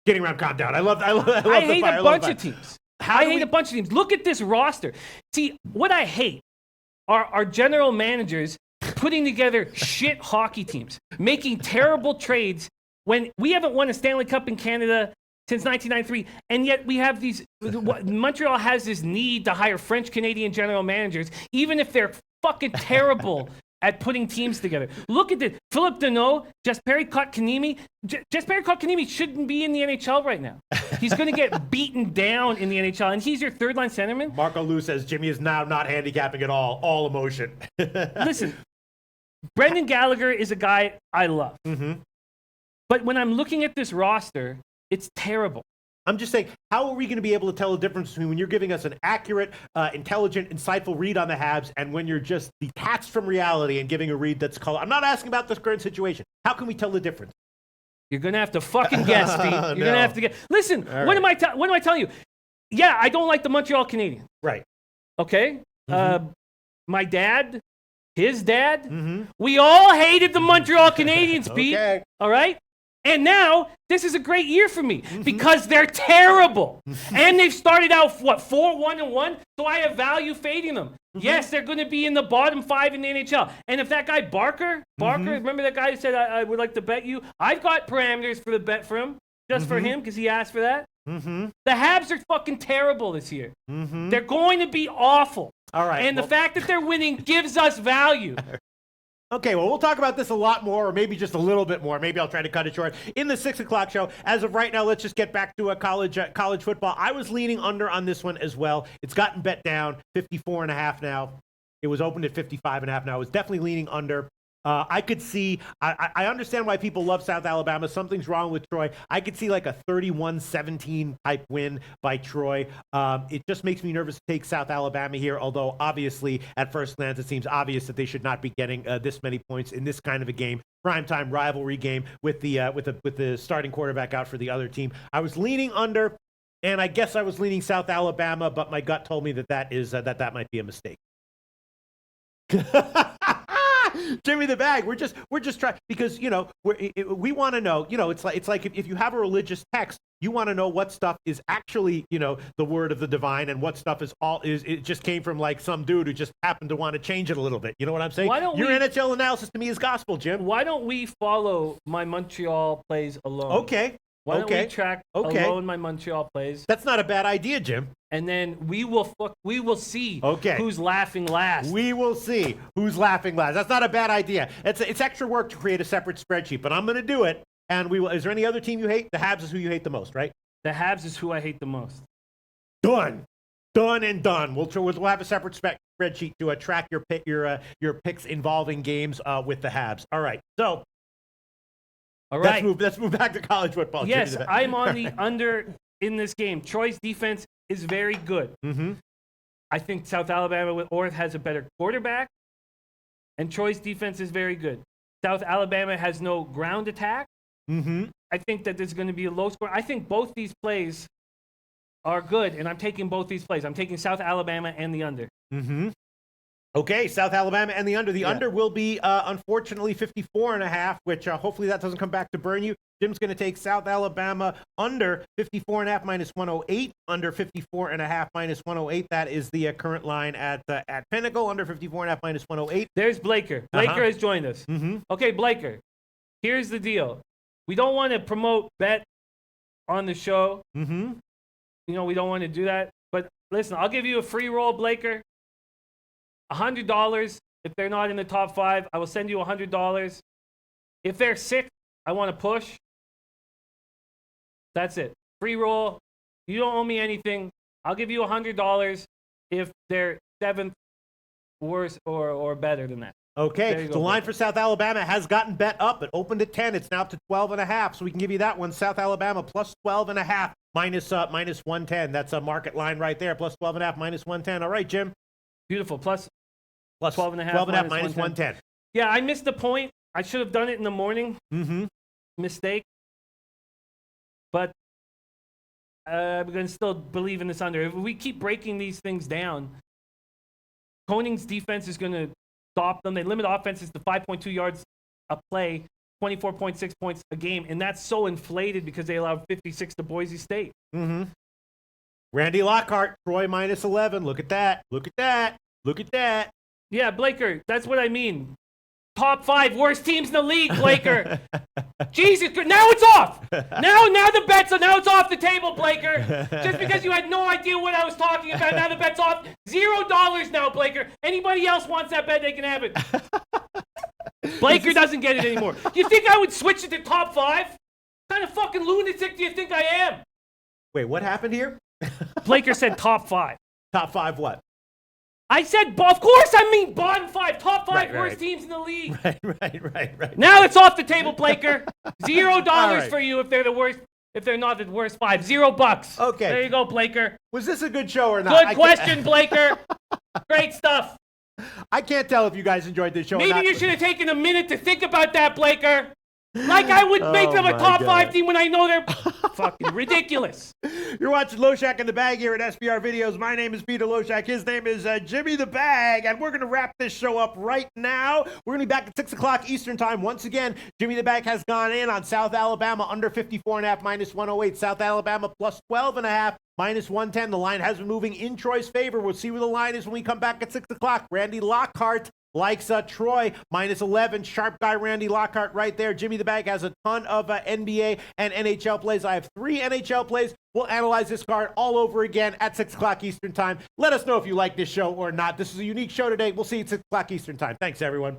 Getting around, calm down. I hate a bunch of teams. I hate a bunch of teams. Look at this roster. See, what I hate are our general managers putting together shit hockey teams, making terrible trades when we haven't won a Stanley Cup in Canada since 1993, and yet we have these. Montreal has this need to hire French Canadian general managers, even if they're fucking terrible at putting teams together. Look at this: Philip Deneau, Jesperi Kotkaniemi. Jesperi Kotkaniemi shouldn't be in the NHL right now. He's going to get beaten down in the NHL, and he's your third line centerman. Marco Lou says Jimmy is now not handicapping at all emotion. Listen, Brendan Gallagher is a guy I love, but when I'm looking at this roster, it's terrible. I'm just saying, how are we going to be able to tell the difference between when you're giving us an accurate, intelligent, insightful read on the Habs and when you're just detached from reality and giving a read that's color? I'm not asking about this current situation. How can we tell the difference? You're going to have to fucking guess, Pete. You're going to have to guess. Listen, what am I telling you? Yeah, I don't like the Montreal Canadiens. Right. Okay? My dad, his dad, we all hated the Montreal Canadiens, Pete. Okay. All right? And now, this is a great year for me because they're terrible. And they've started out, 4-1-1? So I have value fading them. Yes, they're going to be in the bottom 5 in the NHL. And if that guy Barker, remember that guy who said, I would like to bet you? I've got parameters for the bet for him, just for him, because he asked for that. The Habs are fucking terrible this year. They're going to be awful. All right. And the fact that they're winning gives us value. Okay, well, we'll talk about this a lot more, or maybe just a little bit more. Maybe I'll try to cut it short in the 6 o'clock show. As of right now, let's just get back to college football. I was leaning under on this one as well. It's gotten bet down, 54.5 now. It was opened at 55.5 now. I was definitely leaning under. I could see, I understand why people love South Alabama. Something's wrong with Troy. I could see like a 31-17 type win by Troy. It just makes me nervous to take South Alabama here, although obviously at first glance it seems obvious that they should not be getting this many points in this kind of a game. Primetime rivalry game with the starting quarterback out for the other team. I was leaning under, and I guess I was leaning South Alabama, but my gut told me that might be a mistake. Jimmy the Bag, we're just trying, because we want to know, it's like if you have a religious text, you want to know what stuff is actually the word of the divine and what stuff it just came from like some dude who just happened to want to change it a little bit. You know what I'm saying? Your NHL analysis to me is gospel, Jim. Why don't we follow my Montreal plays alone? Okay. Why don't we track alone my Montreal plays? That's not a bad idea, Jim. And then we will see who's laughing last. We will see who's laughing last. That's not a bad idea. It's extra work to create a separate spreadsheet, but I'm going to do it. And we will. Is there any other team you hate? The Habs is who you hate the most, right? The Habs is who I hate the most. Done and done. We'll have a separate spreadsheet to track your picks involving games with the Habs. All right. So. All right. Let's move back to college football. Yes, I'm on the under in this game. Troy's defense is very good. I think South Alabama with Orth has a better quarterback, and Troy's defense is very good. South Alabama has no ground attack. I think that there's going to be a low score. I think both these plays are good, and I'm taking both these plays. I'm taking South Alabama and the under. Okay, South Alabama and the under. The under will be, unfortunately, 54.5, which hopefully that doesn't come back to burn you. Jim's going to take South Alabama under 54.5 minus 108, under 54.5 minus 108. That is the current line at Pinnacle, under 54.5 minus 108. There's Blaker. Blaker has joined us. Okay, Blaker, here's the deal. We don't want to promote bet on the show. We don't want to do that. But listen, I'll give you a free roll, Blaker. $100 if they're not in the top 5. I will send you $100. If they're 6th, I want to push. That's it. Free roll. You don't owe me anything. I'll give you $100 if they're 7th, worse, or better than that. Okay, the line for South Alabama has gotten bet up. It opened at 10. It's now up to 12.5. So we can give you that one. South Alabama plus 12.5 minus 110. That's a market line right there. Plus 12.5 minus 110. All right, Jim. Beautiful. Plus 12.5 minus 110. Yeah, I missed the point. I should have done it in the morning. Mistake. But I'm going to still believe in this under. If we keep breaking these things down, Koning's defense is going to stop them. They limit offenses to 5.2 yards a play, 24.6 points a game. And that's so inflated because they allowed 56 to Boise State. Randy Lockhart, Troy minus 11. Look at that. Look at that. Look at that. Yeah, Blaker, that's what I mean. Top 5 worst teams in the league, Blaker. Jesus Christ. Now it's off. Now the bet's now it's off the table, Blaker. Just because you had no idea what I was talking about, now the bet's off. $0 now, Blaker. Anybody else wants that bet, they can have it. Blaker doesn't get it anymore. You think I would switch it to top 5? What kind of fucking lunatic do you think I am? Wait, what happened here? Blaker said top 5. Top 5 what? I said, of course I mean bottom 5, top 5 Right, worst right. teams in the league. Right. Now it's off the table, Blaker. $0 right. for you if they're the worst. If they're not the worst 5, $0. Okay. There you go, Blaker. Was this a good show or not? Good question, Blaker. Great stuff. I can't tell if you guys enjoyed this show or Maybe not. you should have taken a minute to think about that, Blaker. Like I would make them a my top God. 5 team when I know they're fucking ridiculous. You're watching Loshak and the Bag here at SBR Videos. My name is Peter Loshak. His name is Jimmy the Bag. And we're going to wrap this show up right now. We're going to be back at 6 o'clock Eastern Time. Once again, Jimmy the Bag has gone in on South Alabama under 54.5, minus 108. South Alabama plus 12.5, minus 110. The line has been moving in Troy's favor. We'll see where the line is when we come back at 6 o'clock. Randy Lockhart likes Troy, minus 11. Sharp guy Randy Lockhart right there. Jimmy the Bag has a ton of NBA and NHL plays. I have 3 NHL plays. We'll analyze this card all over again at 6 o'clock Eastern Time. Let us know if you like this show or not. This is a unique show today. We'll see you at 6 o'clock Eastern Time. Thanks, everyone.